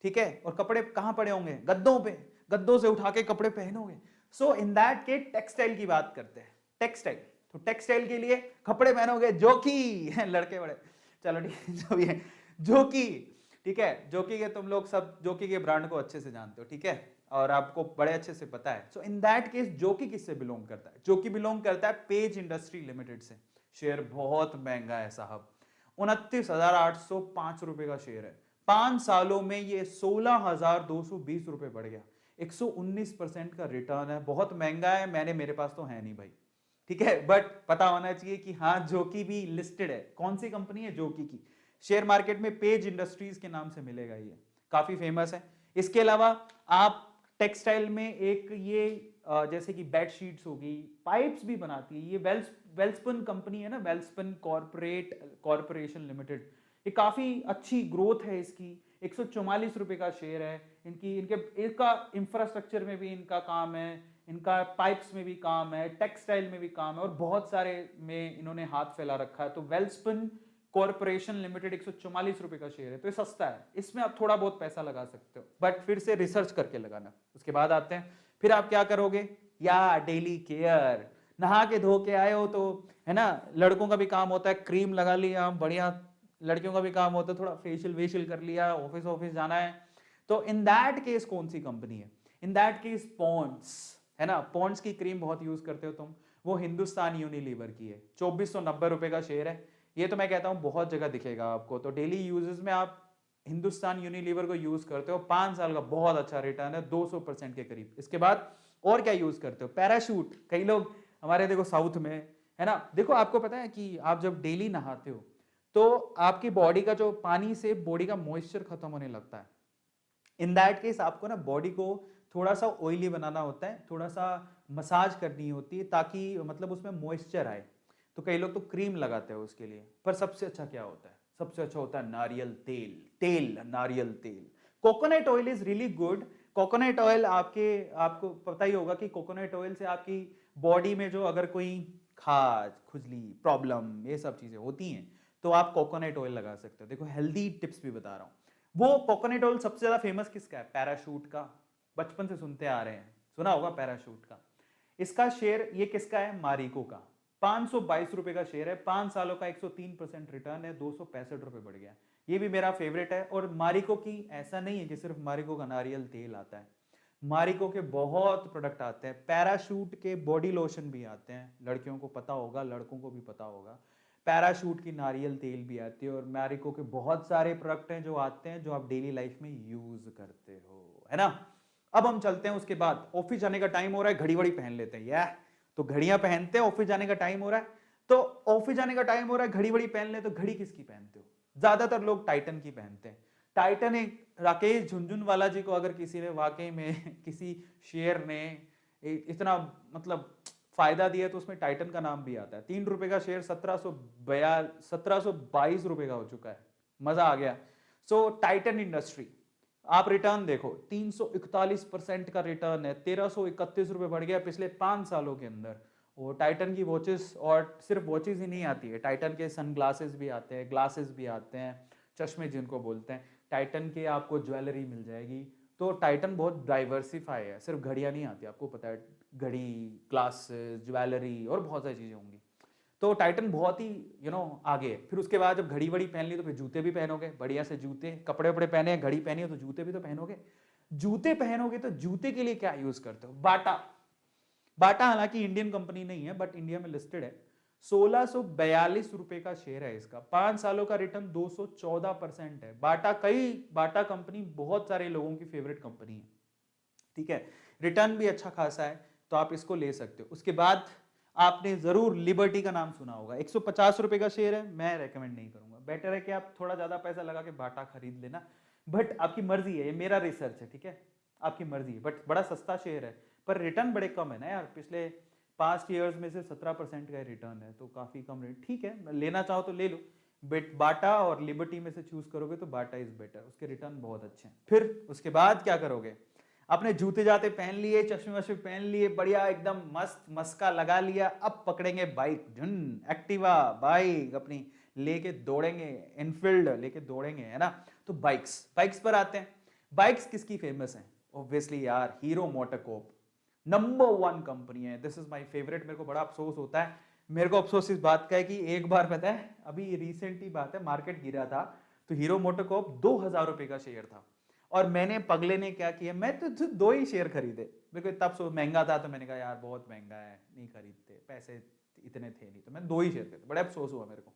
ठीक है, और कपड़े कहां पड़े होंगे? गद्दों पे, गद्दों से उठा के कपड़े पहनोगे। सो इन दैट केस टेक्सटाइल की बात करते हैं। टेक्सटाइल, तो टेक्सटाइल के लिए कपड़े पहनोगे, जो कि लड़के बड़े, चलो ठीक है, जो भी है, जो कि, ठीक है, जोकी के तुम लोग सब जोकी के ब्रांड को अच्छे से जानते हो, ठीक है, और आपको बड़े अच्छे से पता है। सो इन दैट केस जोकी किससे बिलोंग करता है? जोकी बिलोंग करता है पेज इंडस्ट्री लिमिटेड से। शेयर बहुत महंगा है साहब, 29,805 रुपए का शेयर है। 5 सालों में ये 16,220 रुपए बढ़ गया, 119% का रिटर्न है। बहुत महंगा है, मेरे पास तो है नहीं भाई, ठीक है, बट पता होना चाहिए कि हाँ जोकी भी लिस्टेड है। कौन सी कंपनी है जोकी की? शेयर मार्केट में पेज इंडस्ट्रीज के नाम से मिलेगा, ये काफी फेमस है। इसके अलावा आप टेक्सटाइल में एक ये जैसे कि बेड शीट्स हो गई, पाइप्स भी बनाती है ये। वेल्सपन कंपनी है ना, वेल्सपन कॉर्पोरेशन लिमिटेड, ये काफी अच्छी ग्रोथ है इसकी। 144 रुपए का शेयर है। इनका इंफ्रास्ट्रक्चर में भी इनका काम है, इनका पाइप्स में भी काम है, टेक्सटाइल में भी काम है, और बहुत सारे में इन्होंने हाथ फैला रखा है। तो वेल्सपन कॉर्पोरेशन लिमिटेड 144 रुपए का शेयर है, तो ये सस्ता है, इसमें आप थोड़ा बहुत पैसा लगा सकते हो, बट फिर से रिसर्च करके लगाना। उसके बाद आते हैं, फिर आप क्या करोगे, या डेली केयर, नहा के धो के आए हो तो है ना, लड़कों का भी काम होता है क्रीम लगा लिया बढ़िया, लड़कियों का भी काम होता है थोड़ा फेशियल वेशियल कर लिया, ऑफिस जाना है। तो इन दैट केस कौन सी कंपनी है, इन दैट केस पॉन्ड्स है ना, पॉन्ड्स की क्रीम बहुत यूज करते हो तुम, वो हिंदुस्तान यूनिलीवर की है, 2490 रुपए का शेयर है। ये तो मैं कहता हूं बहुत जगह दिखेगा आपको, तो डेली यूजेस में आप हिंदुस्तान यूनिलीवर को यूज करते हो, 5 साल का बहुत अच्छा रिटर्न है, 200% के करीब। इसके बाद और क्या यूज करते हो, पैराशूट। कई लोग हमारे देखो साउथ में है ना, देखो आपको पता है कि आप जब डेली नहाते हो तो आपकी बॉडी का जो पानी से बॉडी का मॉइस्चर खत्म होने लगता है। इन दैट केस आपको ना बॉडी को थोड़ा सा ऑयली बनाना होता है, थोड़ा सा मसाज करनी होती है ताकि मतलब उसमें मॉइस्चर आए। तो कई लोग तो क्रीम लगाते हैं उसके लिए, पर सबसे अच्छा क्या होता है, सबसे अच्छा होता है नारियल तेल, नारियल तेल। Coconut oil is really good. Coconut oil आपको पता ही होगा कि कोकोनट ऑयल से आपकी बॉडी में जो अगर कोई खाज, खुजली, प्रॉब्लम, ये सब चीजें होती हैं तो आप कोकोनट ऑयल लगा सकते हो। देखो हेल्दी टिप्स भी बता रहा हूं। वो कोकोनट ऑयल सबसे ज्यादा फेमस किसका है, पैराशूट का, बचपन से सुनते आ रहे हैं, सुना होगा पैराशूट का। इसका शेयर ये किसका है, मारिको का, 522 रुपए का शेयर है, 5 सालों का 103% रिटर्न है, 265 रुपए बढ़ गया। ये भी मेरा फेवरेट है। और मारिको की ऐसा नहीं है कि सिर्फ मारिको का नारियल तेल आता है, मारिको के बहुत प्रोडक्ट आते हैं, पैराशूट के बॉडी लोशन भी आते हैं, लड़कियों को पता होगा, लड़कों को भी पता होगा, पैराशूट की नारियल तेल भी आती है, और मैरिको के बहुत सारे प्रोडक्ट हैं जो आते हैं जो आप डेली लाइफ में यूज करते हो, है ना। अब हम चलते हैं, उसके बाद ऑफिस जाने का टाइम हो रहा है, घड़ी वड़ी पहन लेते हैं यार, तो घड़ियां पहनते हैं, ऑफिस जाने का टाइम हो रहा है, तो ऑफिस जाने का टाइम हो रहा है, घड़ी वड़ी पहन ले, तो घड़ी किसकी पहनते हो, ज्यादातर लोग टाइटन की पहनते हैं। टाइटन एक राकेश झुनझुनवाला जी को अगर किसी ने वाकई में किसी शेयर ने इतना मतलब फायदा दिया तो उसमें टाइटन का नाम भी आता है। 3 रुपए का शेयर 1722 रुपए का हो चुका है, मजा आ गया। सो टाइटन इंडस्ट्री, आप रिटर्न देखो, 341% का रिटर्न है, 1331 रुपए बढ़ गया पिछले 5 सालों के अंदर। और टाइटन की वॉचेस, और सिर्फ वॉचेस ही नहीं आती है, टाइटन के सनग्लासेस भी आते हैं, ग्लासेस भी आते हैं, चश्मे जिनको बोलते हैं, टाइटन के आपको ज्वेलरी मिल जाएगी। तो टाइटन बहुत डाइवर्सिफाई है, सिर्फ घड़ियां नहीं आती, आपको पता है, घड़ी, ग्लासेस, ज्वेलरी और बहुत सारी चीजें होंगी। तो टाइटन बहुत ही आगे है। फिर उसके बाद जब घड़ी वड़ी पहन ली तो फिर जूते भी पहनोगे, बढ़िया से जूते, कपड़े वपड़े पहने, घड़ी पहनी हो तो जूते भी तो पहनोगे। जूते पहनोगे तो जूते के लिए क्या यूज करते हो, बाटा। बाटा हालांकि इंडियन कंपनी नहीं है बट इंडिया में लिस्टेड है, 1642 रुपए का शेयर है इसका, 5 सालों का रिटर्न 214% है। बाटा कंपनी बहुत सारे लोगों की फेवरेट कंपनी है, ठीक है, रिटर्न भी अच्छा खासा है, तो आप इसको ले सकते हो। उसके बाद आपने जरूर लिबर्टी का नाम सुना होगा, 150 रुपए का शेयर है, मैं रेकमेंड नहीं करूंगा, बेटर है कि आप थोड़ा ज्यादा पैसा लगा के बाटा खरीद लेना, बट आपकी मर्जी है, ये मेरा रिसर्च है, ठीक है, आपकी मर्जी है, बट बड़ा सस्ता शेयर है, पर रिटर्न बड़े कम है ना यार, पिछले पास्ट ईयर्स में से 17% का रिटर्न है, तो काफी कम रेट, ठीक है, लेना चाहो तो ले लो, बट बाटा और लिबर्टी में से चूज करोगे तो बाटा इज बेटर, उसके रिटर्न बहुत अच्छे हैं। फिर उसके बाद क्या करोगे, अपने जूते जाते पहन लिए, चश्मे वश्मे पहन लिए, बढ़िया एकदम मस्त मस्का लगा लिया, अब पकड़ेंगे बाइक, एक्टिवा बाइक अपनी लेके दौड़ेंगे, इनफील्ड लेके दौड़ेंगे, है ना। तो बाइक्स पर आते हैं। बाइक्स किसकी फेमस है, ऑब्वियसली यार हीरो मोटोकॉर्प, नंबर 1 कंपनी है, दिस इज माय फेवरेट। मेरे को बड़ा अफसोस होता है, मेरे को अफसोस इस बात का है कि एक बार पता है, अभी रिसेंट ही बात है, मार्केट गिरा था तो हीरो मोटोकॉर्प 2000 रुपए का शेयर था, और मैंने पगले ने क्या किया, मैं तो 2 ही शेयर खरीदे, मेरे को तब महंगा था तो मैंने कहा यार बहुत महंगा है, नहीं खरीदते, पैसे इतने थे नहीं, तो मैं 2 ही शेयर खरीदे, बड़ा अफसोस हुआ मेरे को,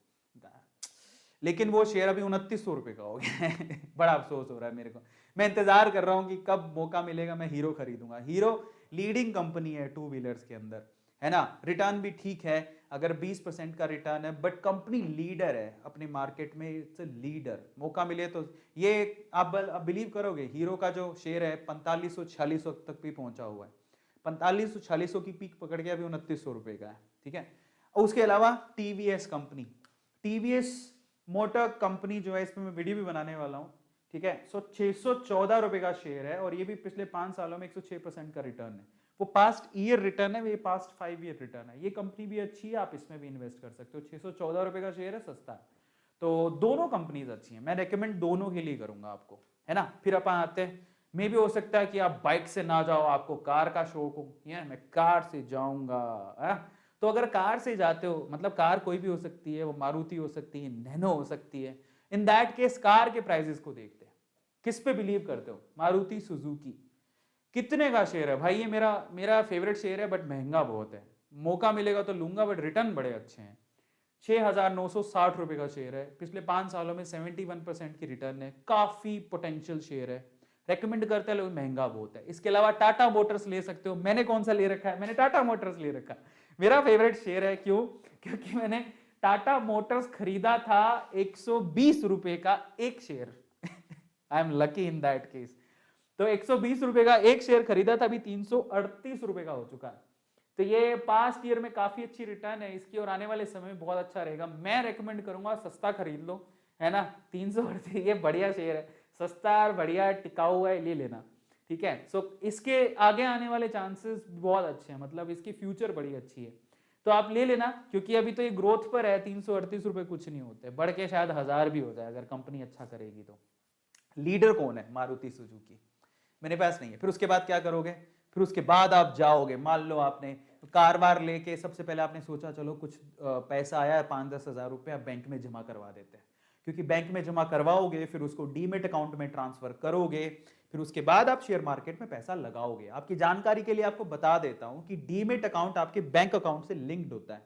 लेकिन वो शेयर अभी 2900 रुपए का हो गया है बड़ा अफसोस हो रहा है मेरे को, मैं इंतजार कर रहा हूं कि कब मौका मिलेगा मैं हीरो खरीदूंगा। हीरो लीडिंग कंपनी है 2 व्हीलर्स के अंदर, है ना। रिटर्न भी ठीक है, अगर 20% का रिटर्न है, बट कंपनी लीडर है अपने मार्केट में, इट्स अ लीडर। मौका मिले तो ये आप बिलीव करोगे, हीरो का जो शेयर है 4500-4600 तक भी पहुंचा हुआ है, 4500-4600 की पीक पकड़ के अभी 2900 रुपए का है, ठीक है। और उसके अलावा TVS company, TVS motor company जो है, इसमें मैं वीडियो भी बनाने वाला हूं, ठीक है। सो 614 रुपए का शेयर है, और ये भी पिछले 5 सालों में 106% का रिटर्न है। वो पास्ट ईयर रिटर्न है, ये पास्ट 5 ईयर रिटर्न है। ये कंपनी भी अच्छी है, आप इसमें भी इन्वेस्ट कर सकते हो। 614 रुपए का शेयर है, सस्ता है। तो दोनों कंपनीज अच्छी हैं, मैं रेकमेंड दोनों के लिए करूंगा आपको, है ना। फिर अपन आते हैं, मे भी हो सकता है कि आप बाइक से ना जाओ, आपको कार का शौक हो, यार मैं कार से जाऊंगा, तो अगर कार से जाते हो, मतलब कार कोई भी हो सकती है, वो मारुति हो सकती है, नैनो हो सकती है, इन दैट केस कार के प्राइसेस को देखते हैं, किस पे बिलीव करते हो। मारुति सुजुकी कितने का शेयर है भाई, ये मेरा मेरा फेवरेट शेयर है, बट महंगा बहुत है। मौका मिलेगा तो लूंगा, बट रिटर्न बड़े अच्छे हैं। 6,960 रुपए का शेयर है, पिछले 5 सालों में 71% की रिटर्न है, काफी पोटेंशियल शेयर है, रेकमेंड करते हैं लोग, महंगा बहुत है। इसके अलावा टाटा मोटर्स ले सकते हो। मैंने कौन सा ले रखा है, मैंने टाटा मोटर्स ले रखा है, मेरा फेवरेट शेयर है। क्यों? क्योंकि मैंने टाटा मोटर्स खरीदा था 120 रुपए का एक share. I am lucky in that case. तो 120 रुपए का एक शेयर खरीदा था, अभी 338 रुपए का हो चुका है। तो ये पास्ट ईयर में काफी अच्छी रिटर्न है इसकी, और आने वाले समय में बहुत अच्छा रहेगा। मैं रेकमेंड करूंगा सस्ता खरीद लो, है ना। 338, ये बढ़िया शेयर है, सस्ता और बढ़िया टिकाऊ है, ले लेना, ठीक है। सो इसके आगे आने वाले चांसेस बहुत अच्छे हैं, मतलब इसकी फ्यूचर बड़ी अच्छी है, तो आप ले लेना। क्योंकि अभी तो ये ग्रोथ पर है, 338 रुपए कुछ नहीं होते, बढ़ के शायद 1000 भी हो जाए अगर कंपनी अच्छा करेगी तो। लीडर कौन है? मारुति सुजुकी, मेरे पास नहीं है। फिर उसके बाद क्या करोगे? फिर उसके बाद आप जाओगे, मान लो आपने कार वार लेके, सबसे पहले आपने सोचा चलो कुछ पैसा आया है 5-10 हजार रुपया, बैंक में जमा करवा देते हैं। क्योंकि बैंक में जमा करवाओगे, फिर उसको डीमेट अकाउंट में ट्रांसफर करोगे, फिर उसके बाद आप शेयर मार्केट में पैसा लगाओगे। आपकी जानकारी के लिए आपको बता देता हूं कि डीमेट अकाउंट आपके बैंक अकाउंट से लिंक्ड होता है,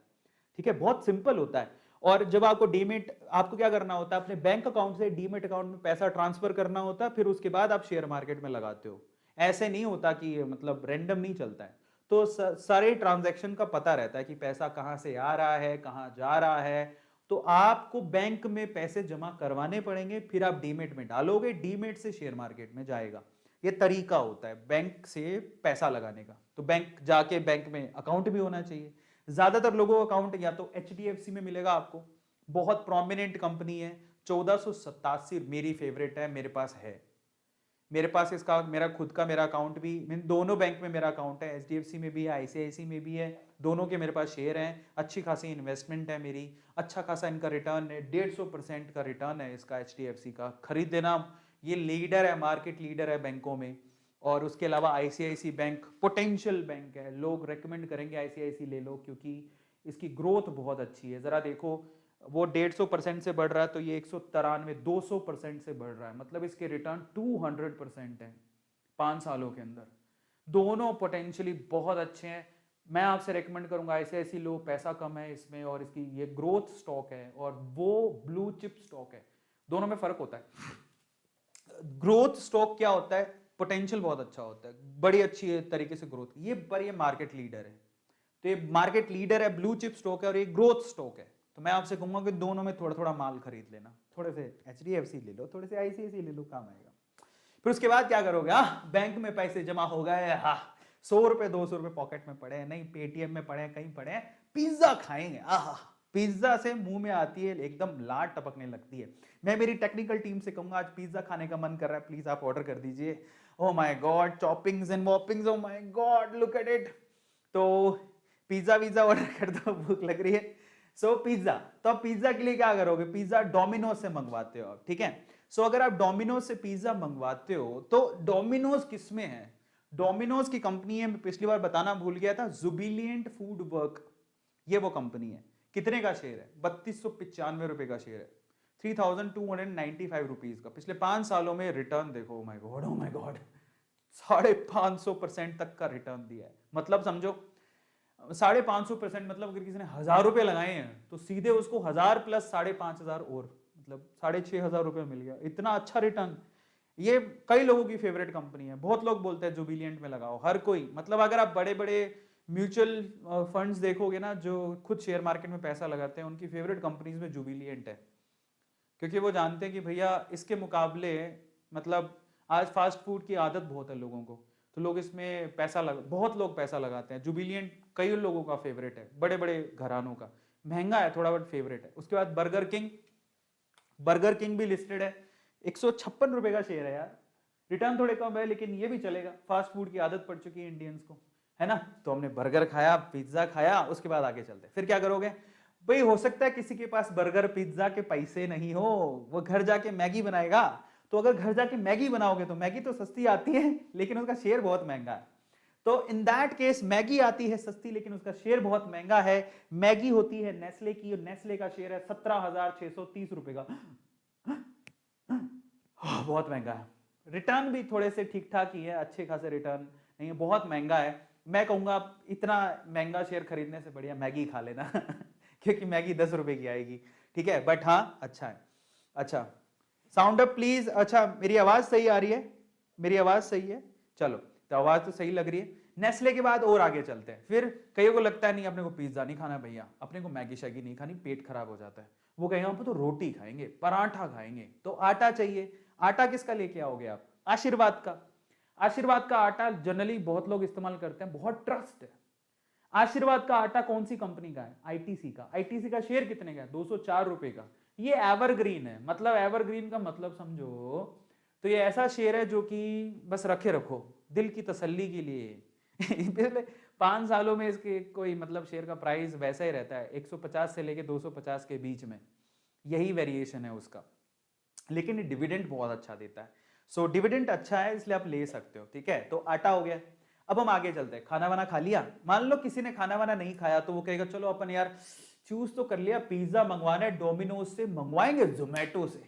ठीक है, बहुत सिंपल होता है। और जब आपको डीमेट, आपको क्या करना होता है, अपने बैंक अकाउंट से डीमेट अकाउंट में पैसा ट्रांसफर करना होता है, फिर उसके बाद आप शेयर मार्केट में लगाते हो। ऐसे नहीं होता कि मतलब रैंडम नहीं चलता है। तो सारे ट्रांजैक्शन का पता रहता है कि पैसा कहां से आ रहा है, कहां जा रहा है। तो आपको बैंक में पैसे जमा करवाने पड़ेंगे, फिर आप डीमेट में डालोगे, डीमेट से शेयर मार्केट में जाएगा। ये तरीका होता है बैंक से पैसा लगाने का। तो बैंक जाके, बैंक में अकाउंट भी होना चाहिए। ज्यादातर लोगों का अकाउंट या तो एचडीएफसी में मिलेगा आपको, बहुत प्रोमिनेंट कंपनी है। 1487 मेरी फेवरेट है, मेरे पास है, मेरे पास इसका, मेरा खुद का, मेरा अकाउंट भी, दोनों बैंक में मेरा अकाउंट है, एचडीएफसी में भी है, आईसीआईसी में भी है, दोनों के मेरे पास शेयर हैं। अच्छी खासी इन्वेस्टमेंट है मेरी, अच्छा खासा इनका रिटर्न है, 150% का रिटर्न है इसका एचडीएफसी का। खरीद देना, ये लीडर है, मार्केट लीडर है बैंकों में। और उसके अलावा आईसीआईसी बैंक पोटेंशियल बैंक है, लोग रेकमेंड करेंगे आईसीआईसी ले लो, क्योंकि इसकी ग्रोथ बहुत अच्छी है। जरा देखो, वो 150% से बढ़ रहा है, तो ये 193 200% से बढ़ रहा है, मतलब इसके रिटर्न 200% है 5 सालों के अंदर। दोनों पोटेंशियली बहुत अच्छे हैं। मैं आपसे रेकमेंड करूंगा आईसीआईसी लो, पैसा कम है इसमें, और इसकी ये ग्रोथ स्टॉक है, और वो ब्लू चिप स्टॉक है। दोनों में फर्क होता है। ग्रोथ स्टॉक क्या होता है, पोटेंशियल बहुत अच्छा होता है, बड़ी अच्छी तरीके से ग्रोथ, ये पर ये मार्केट लीडर है। तो ये मार्केट लीडर है, ब्लू चिप स्टॉक है, और ये ग्रोथ स्टॉक है। तो मैं आपसे कहूंगा कि दोनों में थोड़ा थोड़ा माल खरीद लेना, थोड़े से एचडीएफसी ले लो, थोड़े से आईसीआईसी ले लो, काम आएगा। फिर उसके बाद क्या करोगे? बैंक में पैसे जमा हो गए, 100 रुपए 200 रुपए पॉकेट में पड़े हैं, नहीं पेटीएम में पड़े हैं, कहीं पड़े हैं, पिज्जा खाएंगे, पिज्जा से मुंह में आती है एकदम लाट टपकने लगती है। मैं मेरी टेक्निकल टीम से कहूंगा आज पिज्जा खाने का मन कर रहा है, प्लीज आप ऑर्डर कर दीजिए। Oh my god, choppings and whoppings, oh my god, look at it. तो पिज्जा वीजा ऑर्डर कर दो, भूख लग रही है। सो पिज्जा, तो आप पिज्जा के लिए क्या करोगे? पिज्जा डोमिनोज से मंगवाते हो आप, ठीक है। सो अगर आप डोमिनोज से पिज्जा मंगवाते हो, तो डोमिनोज किसमें है? डोमिनोज की कंपनी है, मैं पिछली बार बताना भूल गया था, जुबिलिएंट फूड वर्क, ये वो कंपनी है। कितने का शेयर है? 3295 रुपए का शेयर है, 3295 रुपीज का। पिछले 5 सालों में रिटर्न देखो, ओ my God, O my God, 550% तक का रिटर्न दिया है। मतलब समझो 550%, मतलब अगर किसी ने 1000 रुपए लगाए हैं, तो सीधे उसको 1000 प्लस 5500 और, मतलब 6500 रुपए मिल गया। इतना अच्छा रिटर्न। ये कई लोगों की फेवरेट कंपनी है, बहुत लोग बोलते हैं जुबिलिएंट में लगाओ, हर कोई, मतलब अगर आप बड़े बड़े म्यूचुअल फंड्स देखोगे ना, जो खुद शेयर मार्केट में पैसा लगाते हैं, उनकी फेवरेट कंपनीज में जुबिलियंट है, क्योंकि वो जानते हैं कि भैया इसके मुकाबले, मतलब आज फास्ट फूड की आदत बहुत है लोगों को, तो लोग इसमें बहुत लोग पैसा लगाते हैं। जुबिलियंट कई लोगों का फेवरेट है, बड़े बड़े घरानों का, महंगा है थोड़ा बट फेवरेट है। उसके बाद बर्गर किंग भी लिस्टेड है, 156 रुपए का शेयर है यार, रिटर्न थोड़े कम है लेकिन ये भी चलेगा, फास्ट फूड की आदत पड़ चुकी है इंडियंस को, है ना। तो हमने बर्गर खाया, पिज्जा खाया, उसके बाद आगे चलते फिर क्या करोगे भाई। हो सकता है किसी के पास बर्गर पिज्जा के पैसे नहीं हो, वो घर जाके मैगी बनाएगा। तो अगर घर जाके मैगी बनाओगे तो मैगी तो सस्ती आती है लेकिन उसका शेयर बहुत महंगा है। तो इन दैट केस मैगी आती है सस्ती लेकिन उसका शेयर बहुत महंगा है। मैगी होती है नेस्ले की, और नेस्ले का शेयर है 17,630 रुपए का। बहुत महंगा है। रिटर्न भी थोड़े से ठीक ठाक ही है, अच्छे खासे रिटर्न नहीं है, बहुत महंगा है। मैं कहूंगा आप इतना महंगा शेयर खरीदने से बढ़िया मैगी खा लेना क्योंकि मैगी 10 रुपए की आएगी, ठीक है, बट हाँ अच्छा है। अच्छा साउंड अप प्लीज। अच्छा मेरी आवाज सही आ रही है? मेरी आवाज सही है? चलो, तो आवाज तो सही लग रही है। नेस्ले के बाद और आगे चलते हैं। फिर कईयों को लगता है नहीं अपने को पिज्जा नहीं खाना भैया, अपने को मैगी शैगी नहीं खानी, पेट खराब हो जाता है। वो कहेंगे हम तो रोटी खाएंगे, पराठा खाएंगे, तो आटा चाहिए। आटा किसका लेके आओगे आप? आशीर्वाद का। आशीर्वाद का आटा जनरली बहुत लोग इस्तेमाल करते हैं, बहुत ट्रस्ट है। आशीर्वाद का आटा कौन सी कंपनी का है? आईटीसी का। आईटीसी का शेयर कितने का है? 204 रुपए का। ये एवरग्रीन है, मतलब एवरग्रीन का मतलब समझो तो ये ऐसा शेयर है जो कि बस रखे रखो दिल की तसल्ली के लिए पिछले 5 सालों में इसके कोई मतलब शेयर का प्राइस वैसा ही रहता है, 150 से लेके 250 के बीच में, यही वेरिएशन है उसका। लेकिन ये डिविडेंड बहुत अच्छा देता है। सो डिविडेंड अच्छा है इसलिए आप ले सकते हो, ठीक है। तो आटा हो गया। अब हम आगे चलते हैं। खाना वाना खा लिया। मान लो किसी ने खाना वाना नहीं खाया तो वो कहेगा चलो अपन यार चूज तो कर लिया, पिज्जा मंगवाना है डोमिनोज से, मंगवाएंगे जोमेटो से,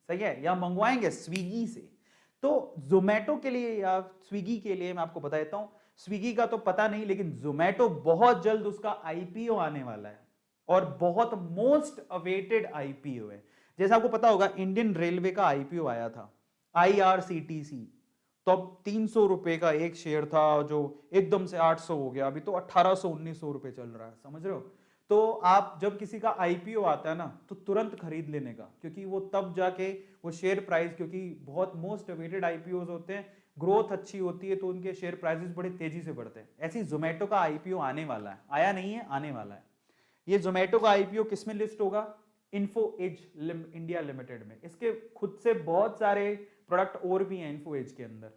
सही है, या मंगवाएंगे स्विगी से। तो जोमेटो के लिए या स्विगी के लिए मैं आपको बता देता हूं, स्विगी का तो पता नहीं लेकिन जोमेटो बहुत जल्द उसका आईपीओ आने वाला है, और बहुत मोस्ट अवेटेड आईपीओ है। जैसा आपको पता होगा इंडियन रेलवे का आईपीओ आया था, आईआरसीटीसी, तो अब 300 रुपए का एक शेयर था जो एकदम से 800 हो गया, अभी तो 1800-1900 रुपए चल रहा है, समझ रहे हो। तो आप जब किसी का आईपीओ आता है ना तो तुरंत खरीद लेने का, क्योंकि वो तब जाके वो शेयर प्राइस, क्योंकि बहुत मोस्ट अवेटेड आईपीओ होते हैं, ग्रोथ अच्छी होती है तो उनके शेयर प्राइसेस बड़े तेजी से बढ़ते हैं। ऐसी जोमेटो का आईपीओ आने वाला है, आया नहीं है, आने वाला है। ये जोमेटो का आईपीओ किसमें लिस्ट होगा? इन्फो एज इंडिया लिमिटेड में। इसके खुद से बहुत सारे प्रोडक्ट और भी हैं इन्फो एज के अंदर,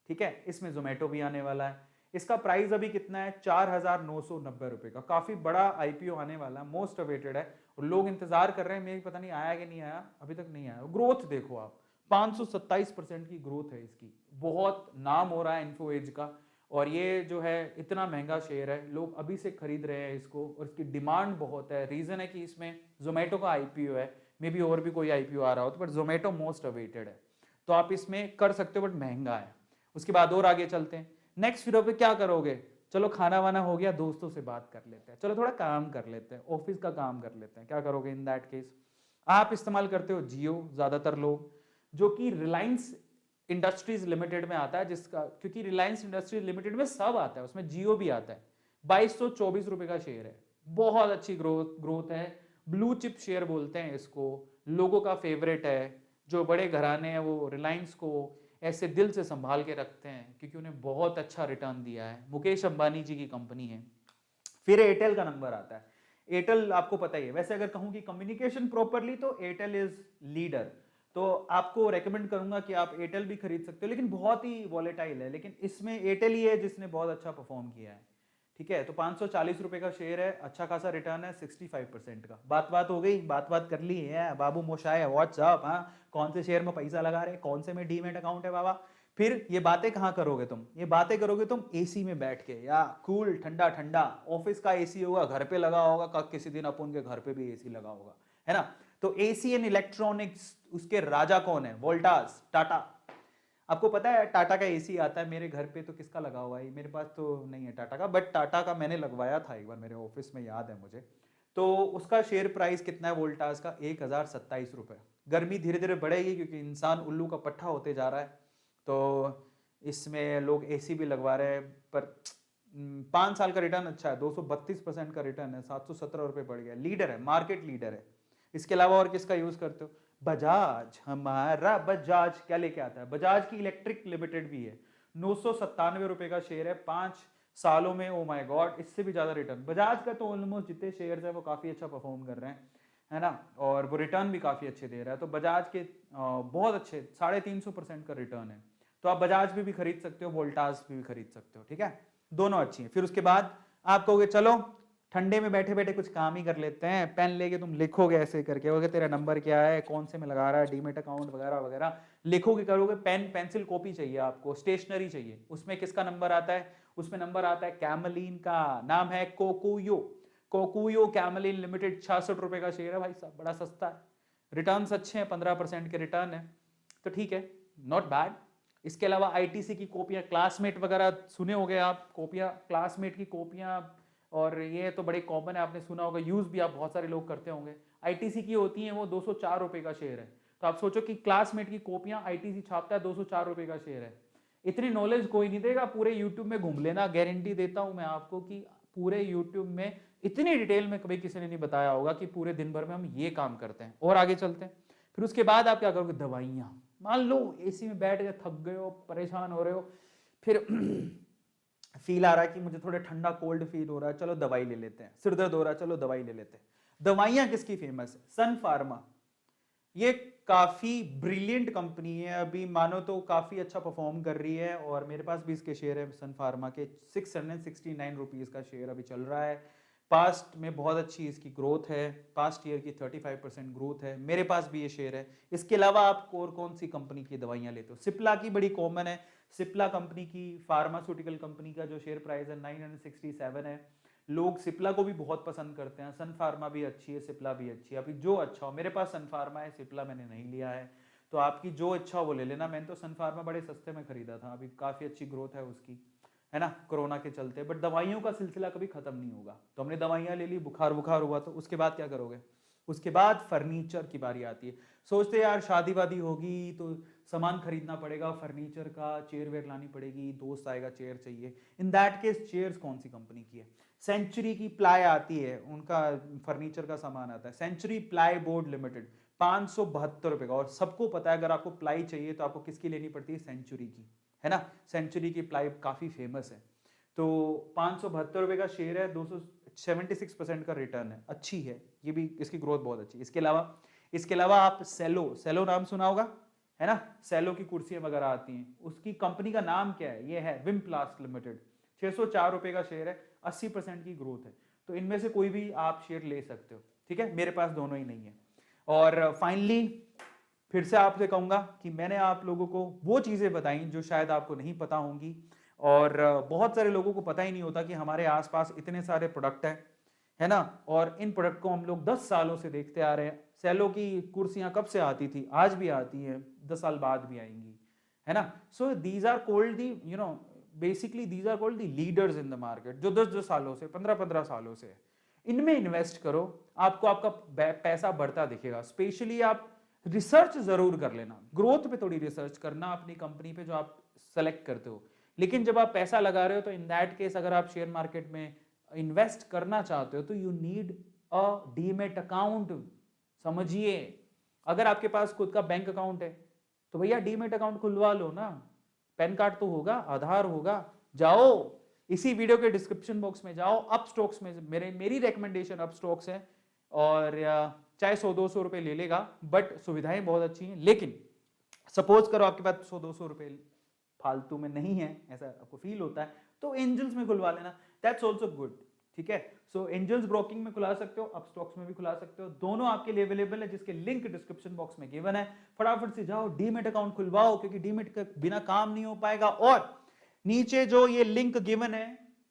ठीक है। इसमें जोमेटो भी आने वाला है। इसका प्राइस अभी कितना है? 4,990 रुपए का। काफी बड़ा आईपीओ आने वाला है, मोस्ट अवेटेड है, और लोग इंतजार कर रहे हैं। मेरी पता नहीं आया कि नहीं आया, अभी तक नहीं आया। ग्रोथ देखो आप, 527% की ग्रोथ है इसकी, बहुत नाम हो रहा है इन्फो एज का। और ये जो है इतना महंगा शेयर है, लोग अभी से खरीद रहे हैं इसको, और इसकी डिमांड बहुत है। रीजन है कि इसमें जोमेटो का आईपीओ है, मे बी और भी कोई आईपीओ आ रहा हो तो, बट जोमेटो मोस्ट अवेटेड है, तो आप इसमें कर सकते हो, बट महंगा है। उसके बाद और आगे चलते हैं। नेक्स्ट फिर अब क्या करोगे? चलो खाना वाना हो गया, दोस्तों से बात कर लेते हैं, चलो थोड़ा काम कर लेते हैं, ऑफिस का काम कर लेते हैं। क्या करोगे इन दैट केस? आप इस्तेमाल करते हो जियो ज्यादातर लोग, जो कि रिलायंस इंडस्ट्रीज लिमिटेड में आता है, जिसका क्योंकि रिलायंस इंडस्ट्रीज लिमिटेड में सब आता है, उसमें जियो भी आता है। 2224 रुपए का शेयर है, बहुत अच्छी ग्रोथ है। ब्लू चिप शेयर बोलते हैं इसको, लोगों का फेवरेट है। जो बड़े घराने हैं वो रिलायंस को ऐसे दिल से संभाल के रखते हैं क्योंकि उन्हें बहुत अच्छा रिटर्न दिया है। मुकेश अंबानी जी की कंपनी है। फिर एयरटेल का नंबर आता है। एयरटेल आपको पता ही है, वैसे अगर कहूं कि कम्युनिकेशन प्रॉपरली तो एयरटेल इज लीडर, तो आपको रेकमेंड करूंगा कि आप एयरटेल भी खरीद सकते हो, लेकिन बहुत ही वॉलेटाइल है। लेकिन इसमें एयरटेल ही है जिसने बहुत अच्छा परफॉर्म किया है, ठीक है। तो 540 रुपए का शेयर है, अच्छा खासा रिटर्न है 65% का। बात हो गई, बात कर ली है बाबू मोशाय, व्हाट्सअप, हाँ कौन से शेयर में पैसा लगा रहे, कौन से में डीमेट अकाउंट है बाबा। फिर ये बातें कहाँ करोगे तुम? ये बातें करोगे तुम एसी में बैठ के, या कूल ठंडा ठंडा। ऑफिस का एसी होगा, घर पे लगा होगा, किसी दिन अपन के घर पे भी एसी लगा होगा, है ना। तो एसी एंड इलेक्ट्रॉनिक्स, उसके राजा कौन है? वोल्टास, टाटा। आपको पता है टाटा का एसी आता है मेरे घर पे, तो किसका लगा हुआ है? मेरे पास तो नहीं है टाटा का, बट टाटा का मैंने लगवाया था एक बार मेरे ऑफिस में, याद है मुझे। तो उसका शेयर प्राइस कितना है वोल्टास का? 1,027 रुपए। गर्मी धीरे धीरे बढ़ेगी क्योंकि इंसान उल्लू का पट्टा होते जा रहा है, तो इसमें लोग एसी भी लगवा रहे हैं, पर 5 साल का रिटर्न अच्छा है, 232% का रिटर्न है, 717 रुपए बढ़ गया, लीडर है, मार्केट लीडर है। इसके अलावा और किसका यूज करते हो? बजाज, हमारा बजाज क्या लेके आता है? बजाज की इलेक्ट्रिक लिमिटेड भी है, 997 रुपए का शेयर है, 5 सालों में, ओ माय गॉड, इससे भी ज्यादा रिटर्न। बजाज का तो ऑलमोस्ट जितने शेयर है वो काफी अच्छा परफॉर्म कर रहे हैं, है ना, और वो रिटर्न भी काफी अच्छे दे रहा है। तो बजाज के बहुत अच्छे 350% का रिटर्न है। तो आप बजाज भी खरीद सकते हो, वोल्टास भी खरीद सकते हो, ठीक है, दोनों अच्छी हैं। फिर उसके बाद आप कहोगे चलो ठंडे में बैठे बैठे कुछ काम ही कर लेते हैं, पेन लेके तुम लिखोगे ऐसे करके, होगे तेरा नंबर क्या है, कौन से में लगा रहा है, डीमेट अकाउंट वगैरह वगैरह लिखोगे, करोगे, पेन पेंसिल कॉपी चाहिए आपको, स्टेशनरी चाहिए, उसमें किसका नंबर आता है? उसमें नंबर आता है कैमलीन का, नाम है कोकुयो, कोकुयो कैमलीन लिमिटेड, 66 रुपए का शेयर है भाई साहब, बड़ा सस्ता है, रिटर्न अच्छे हैं, 15% के रिटर्न है, तो ठीक है, नॉट बैड। इसके अलावा आईटीसी की कॉपियां, क्लासमेट वगैरह सुने होंगे आप, कॉपियां, क्लासमेट की कॉपियां, और ये तो बड़े कॉमन है, आपने सुना होगा, यूज भी आप बहुत सारे लोग करते होंगे। आईटीसी की होती हैं वो 204 रुपए का शेयर है, तो आप सोचो कि क्लासमेट की कॉपियां आईटीसी छापता है, 204 रुपए का शेयर है। इतनी नॉलेज कोई नहीं देगा, पूरे यूट्यूब में घूम लेना, गारंटी देता हूं मैं आपको कि पूरे यूट्यूब में इतनी डिटेल में कभी किसी ने नहीं बताया होगा कि पूरे दिन भर में हम ये काम करते हैं। और आगे चलते हैं, फिर उसके बाद आप क्या करोगे? दवाइयां, मान लो एसी में बैठ गए, थक गए हो, परेशान हो रहे हो, फिर फील आ रहा है कि मुझे थोड़ा ठंडा कोल्ड फील हो रहा है, चलो दवाई ले लेते हैं, सिर दर्द हो रहा है, चलो दवाई ले लेते हैं। दवाइयां किसकी फेमस है? सन फार्मा, ये काफी ब्रिलियंट कंपनी है, अभी मानो तो काफी अच्छा परफॉर्म कर रही है, और मेरे पास भी इसके शेयर है सन फार्मा के, 669 रुपीज का शेयर अभी चल रहा है। पास्ट में बहुत अच्छी इसकी ग्रोथ है, पास्ट ईयर की 35% ग्रोथ है, मेरे पास भी ये शेयर है। इसके अलावा आप और कौन सी कंपनी की दवाइयां लेते हो? सिप्ला की बड़ी कॉमन है, सिप्ला कंपनी की, फार्मास्यूटिकल कंपनी का जो शेयर प्राइस है 967 है, लोग सिप्ला को भी बहुत पसंद करते हैं। सन फार्मा भी अच्छी है, सिप्ला भी अच्छी है, अभी जो अच्छा हो। मेरे पास सन फार्मा है, सिप्ला मैंने नहीं लिया है, तो आपकी जो इच्छा हो वो ले लेना। मैंने तो सन फार्मा बड़े सस्ते में खरीदा था, अभी काफी अच्छी ग्रोथ है उसकी, है ना, कोरोना के चलते। बट दवाइयों का सिलसिला कभी खत्म नहीं होगा, तो हमने दवाइयां ले ली, बुखार बुखार हुआ, तो उसके बाद क्या करोगे? उसके बाद फर्नीचर की बारी आती है। सोचते यार शादी वादी होगी तो सामान खरीदना पड़ेगा, फर्नीचर का, चेयर वेयर लानी पड़ेगी, दोस्त आएगा चेयर चाहिए। इन दैट केस चेयर्स कौन सी कंपनी की है? सेंचुरी की प्लाई आती है, उनका फर्नीचर का सामान आता है, सेंचुरी प्लाई बोर्ड लिमिटेड, 572 रुपए का। और सबको पता है अगर आपको प्लाई चाहिए तो आपको किसकी लेनी पड़ती है? सेंचुरी की, है ना, सेंचुरी की प्लाई काफी फेमस है। तो 572 रुपए का शेयर है, 276% का रिटर्न है, अच्छी है ये भी, इसकी ग्रोथ बहुत अच्छी है। इसके अलावा आप सेलो, सेलो नाम सुना होगा, है ना, सेलो की कुर्सियां वगैरह आती हैं, उसकी कंपनी का नाम क्या है? ये है विमप्लास्ट लिमिटेड, 604 रुपए का शेयर है, 80% की ग्रोथ है। तो इनमें से कोई भी आप शेयर ले सकते हो, ठीक है, मेरे पास दोनों ही नहीं है। और फाइनली फिर से आपसे कहूंगा कि मैंने आप लोगों को वो चीजें बताई जो शायद आपको नहीं पता होंगी, और बहुत सारे लोगों को पता ही नहीं होता कि हमारे आसपास इतने सारे प्रोडक्ट है ना, और इन प्रोडक्ट को हम लोग 10 सालों से देखते आ रहे हैं। सेलो की कुर्सियां कब से आती थी, आज भी आती हैं, 10 साल बाद भी आएंगी, है ना। So these are called the, you know, basically these are called the leaders in the market, जो 10-10 सालों से, 15-15 सालों से। इनमें इन्वेस्ट करो, आपको आपका पैसा बढ़ता दिखेगा। स्पेशली आप रिसर्च जरूर कर लेना, ग्रोथ पे थोड़ी रिसर्च करना अपनी कंपनी पे जो आप सेलेक्ट करते हो। लेकिन जब आप पैसा लगा रहे हो तो इन दैट केस अगर आप शेयर मार्केट में इन्वेस्ट करना चाहते हो तो you need a demat account. समझिए, अगर आपके पास खुद का बैंक अकाउंट है तो भैया डीमेट अकाउंट खुलवा लो ना, पैन कार्ड तो होगा, आधार होगा। जाओ इसी वीडियो के डिस्क्रिप्शन बॉक्स में जाओ, अप स्टॉक्स में, मेरी रिकमेंडेशन अप स्टॉक्स है, और चाहे 100-200 रुपए ले लेगा, बट सुविधाएं बहुत अच्छी हैं। लेकिन सपोज करो आपके पास 100-200 रुपए फालतू में नहीं है, ऐसा आपको फील होता है, तो एंजल्स में खुलवा लेना, दैट्स ऑल्सो गुड, ठीक है। सो एंजल्स ब्रोकिंग में खुला सकते हो, अप स्टॉक्स में भी खुला सकते हो, दोनों आपके लिए अवेलेबल है, जिसके लिंक डिस्क्रिप्शन बॉक्स में गिवन है। फटाफट से जाओ डीमेट अकाउंट खुलवाओ, क्योंकि डीमेट का बिना काम नहीं हो पाएगा। और नीचे जो ये लिंक गिवन है,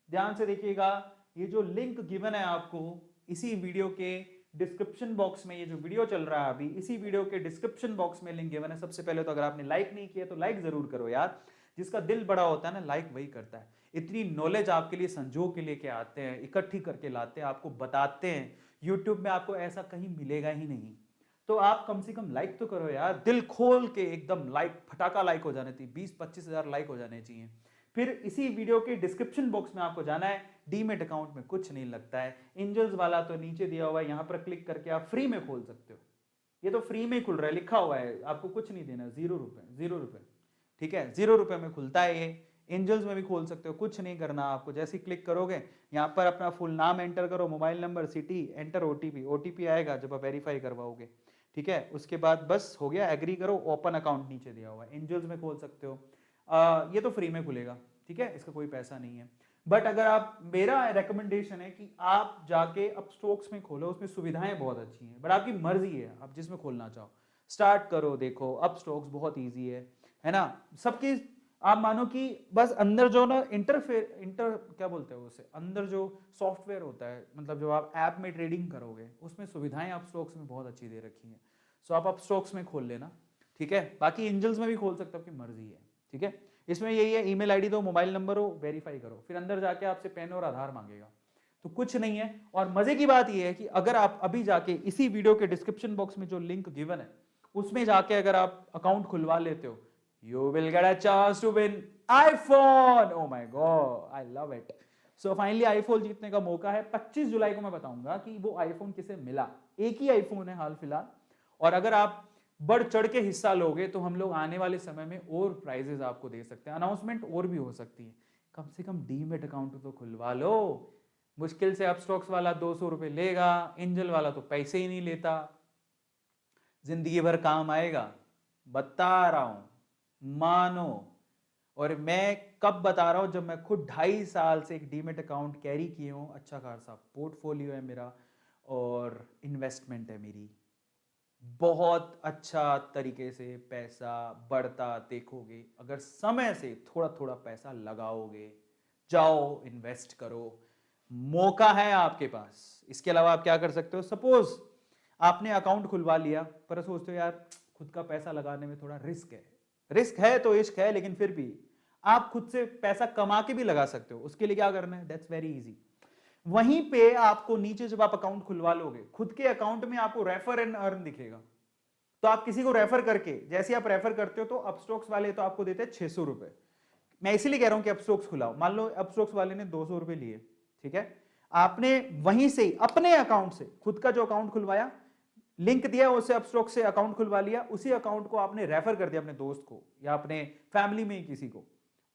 ध्यान से देखिएगा, ये जो लिंक गिवन है आपको इसी वीडियो के डिस्क्रिप्शन बॉक्स में, ये जो वीडियो चल रहा है अभी, इसी वीडियो के डिस्क्रिप्शन बॉक्स में लिंक गिवन है। सबसे पहले तो अगर आपने लाइक नहीं किया तो लाइक जरूर करो यार, जिसका दिल बड़ा होता है ना, लाइक वही करता है। इतनी नॉलेज आपके लिए संजो के लेके आते हैं, इकट्ठी करके लाते हैं, आपको बताते हैं, यूट्यूब में आपको ऐसा कहीं मिलेगा ही नहीं। तो आप कम से कम लाइक तो करो यार, दिल खोल के एकदम लाइक, फटाका लाइक हो जाने चाहिए, 20-25 हजार लाइक हो जाने चाहिए, फिर इसी वीडियो के डिस्क्रिप्शन बॉक्स में आपको जाना है, डीमेट अकाउंट में कुछ नहीं लगता है, एंजल्स वाला तो नीचे दिया हुआ है, यहाँ पर क्लिक करके आप फ्री में खोल सकते हो। ये तो फ्री में खुल रहा है, लिखा हुआ है, आपको कुछ नहीं देना, 0 रुपए, 0 रुपए, ठीक है, 0 रुपए में खुलता है ये। एंजल्स में भी खोल सकते हो, कुछ नहीं करना आपको, जैसे ही क्लिक करोगे यहाँ पर अपना फुल नाम एंटर करो, mobile number, city, enter OTP, OTP आएगा जब आप वेरीफाई करवाओगे, ठीक है, उसके बाद बस हो गया, एग्री करो, ओपन अकाउंट नीचे दिया हुआ है, एंजल्स में खोल सकते हो। ये तो फ्री में खुलेगा, ठीक है, इसका कोई पैसा नहीं है। बट अगर आप, मेरा रिकमेंडेशन है कि आप जाके अपस्टॉक्स में खोलो, उसमें सुविधाएं बहुत अच्छी हैं, बट आपकी मर्जी है आप जिसमें खोलना चाहो स्टार्ट करो। देखो अपस्टॉक्स बहुत ईजी है ना, सबकी, आप मानो कि बस अंदर जो ना इंटर क्या बोलते हैं उसे, अंदर जो सॉफ्टवेयर होता है, मतलब जो आप ऐप में ट्रेडिंग करोगे उसमें सुविधाएं अपस्टॉक्स में बहुत अच्छी दे रखी हैं। सो आप अपस्टॉक्स में खोल लेना, ठीक है, बाकी एंजल्स में भी खोल सकते हो, आपकी मर्जी है, ठीक है। इसमें यही है, ईमेल आईडी दो, मोबाइल नंबर हो, वेरीफाई करो, फिर अंदर जाके आपसे पैन और आधार मांगेगा, तो कुछ नहीं है। और मजे की बात यह है कि अगर आप अभी जाके इसी वीडियो के डिस्क्रिप्शन बॉक्स में जो लिंक गिवन है उसमें जाके अगर आप अकाउंट खुलवा लेते हो, you will get a chance to win iPhone. Oh my god, I love it. So finally iPhone जीतने का मौका है। 25 जुलाई को मैं बताऊंगा कि वो iPhone किसे मिला। एक ही iPhone है हाल फिलहाल, और अगर आप बढ़ चढ़ के हिस्सा लोगे तो हम लोग आने वाले समय में और प्राइजेस आपको दे सकते हैं, अनाउंसमेंट और भी हो सकती है। कम से कम डीमेट अकाउंट तो खुलवा लो। मुश्किल से अपस्टॉक्स वाला 200 रुपए लेगा, एंजल वाला तो पैसे ही नहीं लेता, जिंदगी भर काम आएगा, बता रहा हूं, मानो। और मैं कब बता रहा हूं, जब मैं खुद 2.5 साल से एक डीमेट अकाउंट कैरी किए हूं, अच्छा खासा पोर्टफोलियो है मेरा और इन्वेस्टमेंट है मेरी, बहुत अच्छा तरीके से पैसा बढ़ता देखोगे अगर समय से थोड़ा थोड़ा पैसा लगाओगे। जाओ इन्वेस्ट करो, मौका है आपके पास। इसके अलावा आप क्या कर सकते हो, सपोज आपने अकाउंट खुलवा लिया पर सोचते हो यार खुद का पैसा लगाने में थोड़ा रिस्क है तो इश्क है, लेकिन फिर भी आप खुद से पैसा कमा के भी लगा सकते हो। उसके लिए क्या करना है, दैट्स वेरी इजी। वहीं पे आपको नीचे जब आप अकाउंट खुलवा लोगे, खुद के अकाउंट में आपको रेफर एंड अर्न दिखेगा, तो आप किसी को रेफर करके, जैसे आप रेफर करते हो तो अपस्टॉक्स वाले तो आपको देते हैं 600 रुपए। मैं इसीलिए कह रहा हूं कि अपस्टॉक्स खुलाओ। मान लो अपस्टॉक्स वाले ने 200 रुपए लिए, ठीक है, आपने वहीं से अपने अकाउंट से खुद का जो अकाउंट खुलवाया, लिंक दिया उसे, अपस्टॉक्स से अकाउंट खुलवा लिया, उसी अकाउंट को आपने रेफर कर दिया अपने दोस्त को या अपने फैमिली में ही किसी को,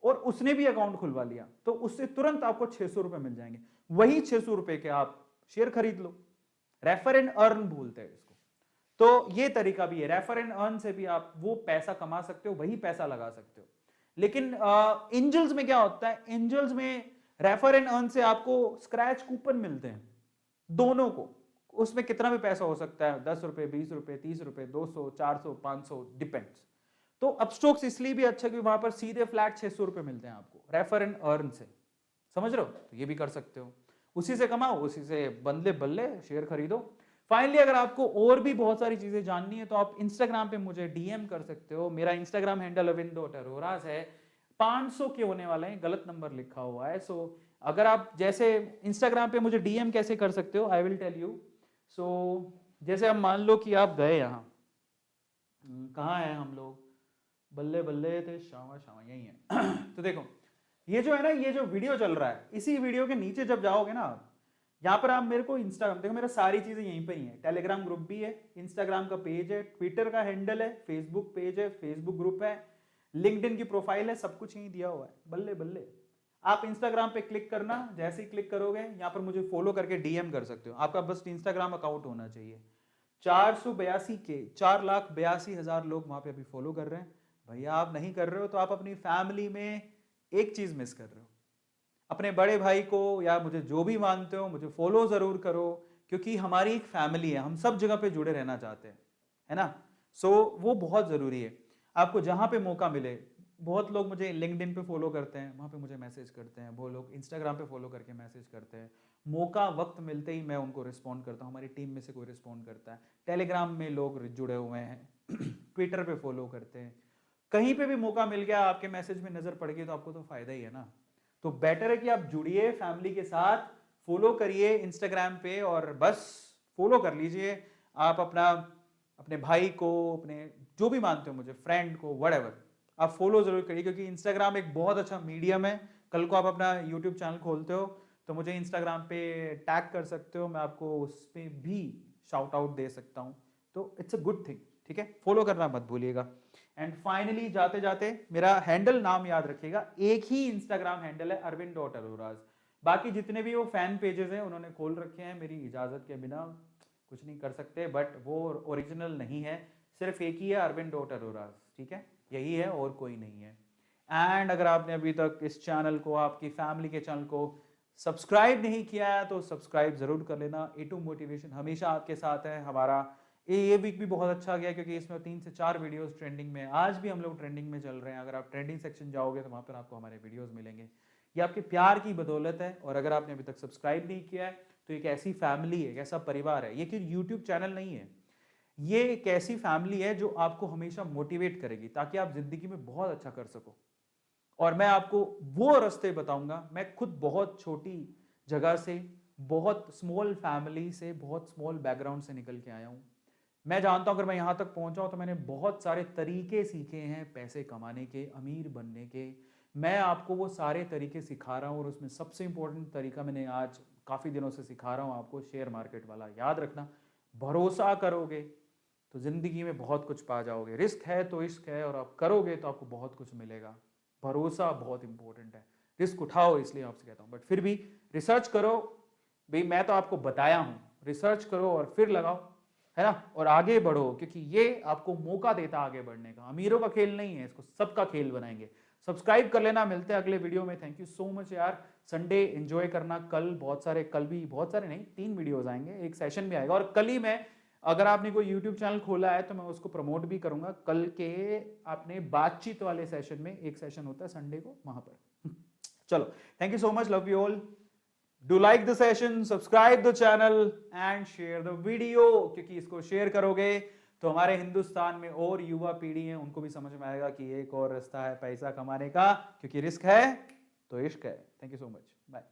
और उसने भी अकाउंट खुलवा लिया, तो उससे तुरंत आपको 600 रुपए मिल जाएंगे। वही 600 रुपए के आप शेयर खरीद लो, रेफर एंड अर्न बोलते हैं इसको। तो ये तरीका भी है, रेफर एंड अर्न से भी आप वो पैसा कमा सकते हो, वही पैसा लगा सकते हो। लेकिन एंजल्स में क्या होता है, एंजल्स में रेफर एंड अर्न से आपको स्क्रैच कूपन मिलते हैं दोनों को, उसमें कितना भी पैसा हो सकता है, 10 रुपए, 20 रुपए, 30 रुपए, 200, 400, 500, डिपेंड्स। तो अपस्टॉक्स इसलिए भी अच्छा कि वहां पर सीधे फ्लैट 600 रुपए मिलते हैं आपको रेफर एंड अर्न से, समझ रहे हो, तो ये भी कर सकते हो, उसी से कमाओ, उसी से बल्ले बल्ले शेयर खरीदो। फाइनली अगर आपको और भी बहुत सारी चीजें जाननी है तो आप इंस्टाग्राम पे मुझे डीएम कर सकते हो। मेरा इंस्टाग्राम हैंडल अविन.अरोराज है। 500 के होने वाले हैं, गलत नंबर लिखा हुआ है। सो अगर आप जैसे इंस्टाग्राम पे मुझे डीएम कैसे कर सकते हो, आई विल टेल यू। सो जैसे अब मान लो कि आप गए यहाँ, कहाँ है हम लोग, बल्ले बल्ले थे शामा शामा, यही है। तो देखो ये जो है ना, ये जो वीडियो चल रहा है, इसी वीडियो के नीचे जब जाओगे ना आप, यहाँ पर आप मेरे को इंस्टाग्राम देखो, मेरा सारी चीजें यहीं पर ही है, टेलीग्राम ग्रुप भी है, इंस्टाग्राम का पेज है, ट्विटर का हैंडल है, फेसबुक पेज है, फेसबुक ग्रुप है, लिंक्डइन की प्रोफाइल है, सब कुछ यहीं दिया हुआ है, बल्ले बल्ले। आप इंस्टाग्राम पे क्लिक करना, जैसे ही क्लिक करोगे यहाँ पर मुझे फॉलो करके डीएम कर सकते हो। आपका बस इंस्टाग्राम अकाउंट होना चाहिए। 482,00,000 लोग वहां पे अभी फॉलो कर रहे हैं। भैया आप नहीं कर रहे हो तो आप अपनी फैमिली में एक चीज मिस कर रहे हो, अपने बड़े भाई को या मुझे जो भी मानते हो, मुझे फॉलो जरूर करो, क्योंकि हमारी एक फैमिली है, हम सब जगह पे जुड़े रहना चाहते हैं, है ना। सो वो बहुत जरूरी है। आपको जहां पे मौका मिले, बहुत लोग मुझे लिंक्डइन पे फॉलो करते हैं, वहां पे मुझे मैसेज करते हैं, वो लोग इंस्टाग्राम पे फॉलो करके मैसेज करते हैं, मौका वक्त मिलते ही मैं उनको रिस्पॉन्ड करता हूँ, हमारी टीम में से कोई रिस्पॉन्ड करता है, टेलीग्राम में लोग जुड़े हुए हैं, ट्विटर पे फॉलो करते हैं, कहीं पे भी मौका मिल गया, आपके मैसेज में नजर पड़ गई तो आपको तो फायदा ही है ना। तो बेटर है कि आप जुड़िए फैमिली के साथ, फॉलो करिए इंस्टाग्राम पे, और बस फॉलो कर लीजिए आप अपने भाई को, अपने जो भी मानते हो मुझे, फ्रेंड को, व्हाटएवर, आप फॉलो जरूर करिए, क्योंकि इंस्टाग्राम एक बहुत अच्छा मीडियम है। कल को आप अपना यूट्यूब चैनल खोलते हो तो मुझे इंस्टाग्राम पे टैग कर सकते हो, मैं आपको उस पर भी शाउट आउट दे सकता हूँ। तो इट्स अ गुड थिंग, ठीक है, फॉलो करना मत भूलिएगा। एंड फाइनली जाते जाते मेरा हैंडल नाम याद रखिएगा, एक ही इंस्टाग्राम हैंडल है arvind.aroras। बाकी जितने भी वो फैन पेजेस हैं उन्होंने खोल रखे हैं, मेरी इजाजत के बिना कुछ नहीं कर सकते, बट वो ओरिजिनल नहीं है, सिर्फ एक ही है arvind.aroras, ठीक है, यही है और कोई नहीं है। एंड अगर आपने अभी तक इस चैनल को, आपकी फैमिली के चैनल को सब्सक्राइब नहीं किया है तो सब्सक्राइब जरूर कर लेना। A2 मोटिवेशन हमेशा आपके साथ है। हमारा ये वीक भी बहुत अच्छा गया, क्योंकि इसमें 3 से 4 वीडियोस ट्रेंडिंग में, आज भी हम लोग ट्रेंडिंग में चल रहे हैं। अगर आप ट्रेंडिंग सेक्शन जाओगे तो वहां पर आपको हमारे वीडियोस मिलेंगे। ये आपके प्यार की बदौलत है। और अगर आपने अभी तक सब्सक्राइब नहीं किया है तो एक ऐसी फैमिली है, एक ऐसा परिवार है, ये कि यूट्यूब चैनल नहीं है, ये एक ऐसी फैमिली है जो आपको हमेशा मोटिवेट करेगी ताकि आप जिंदगी में बहुत अच्छा कर सको। और मैं आपको वो रास्ते बताऊंगा। मैं खुद बहुत छोटी जगह से, बहुत स्मॉल फैमिली से, बहुत स्मॉल बैकग्राउंड से निकल के आया हूं। मैं जानता हूं अगर मैं यहां तक पहुंचा हूं तो मैंने बहुत सारे तरीके सीखे हैं पैसे कमाने के, अमीर बनने के। मैं आपको वो सारे तरीके सिखा रहा हूं, और उसमें सबसे इंपॉर्टेंट तरीका मैंने आज काफी दिनों से सिखा रहा हूं आपको, शेयर मार्केट वाला। याद रखना, भरोसा करोगे तो जिंदगी में बहुत कुछ पा जाओगे। रिस्क है तो इश्क है, और आप करोगे तो आपको बहुत कुछ मिलेगा। भरोसा बहुत इंपॉर्टेंट है। रिस्क उठाओ, इसलिए आपसे कहता हूं, बट फिर भी रिसर्च करो। भाई मैं तो आपको बताया हूं, रिसर्च करो और फिर लगाओ, है ना, और आगे बढ़ो, क्योंकि ये आपको मौका देता आगे बढ़ने का। अमीरों का खेल नहीं है, इसको सबका खेल बनाएंगे। सब्सक्राइब कर लेना, मिलते हैं अगले वीडियो में। थैंक यू सो मच यार। संडे एंजॉय करना। कल बहुत सारे, कल भी बहुत सारे नहीं, 3 वीडियोस आएंगे, एक सेशन भी आएगा। और कल ही मैं, अगर आपने कोई YouTube चैनल खोला है तो मैं उसको प्रमोट भी करूंगा। कल के आपने बातचीत वाले सेशन में एक सेशन होता है संडे को, वहां पर। चलो, thank you so much, love you all. Do like the session, subscribe the channel and share the video, क्योंकि इसको शेयर करोगे तो हमारे हिंदुस्तान में और युवा पीढ़ी है, उनको भी समझ में आएगा कि एक और रास्ता है पैसा कमाने का, क्योंकि रिस्क है तो इश्क है। Thank you so much, bye.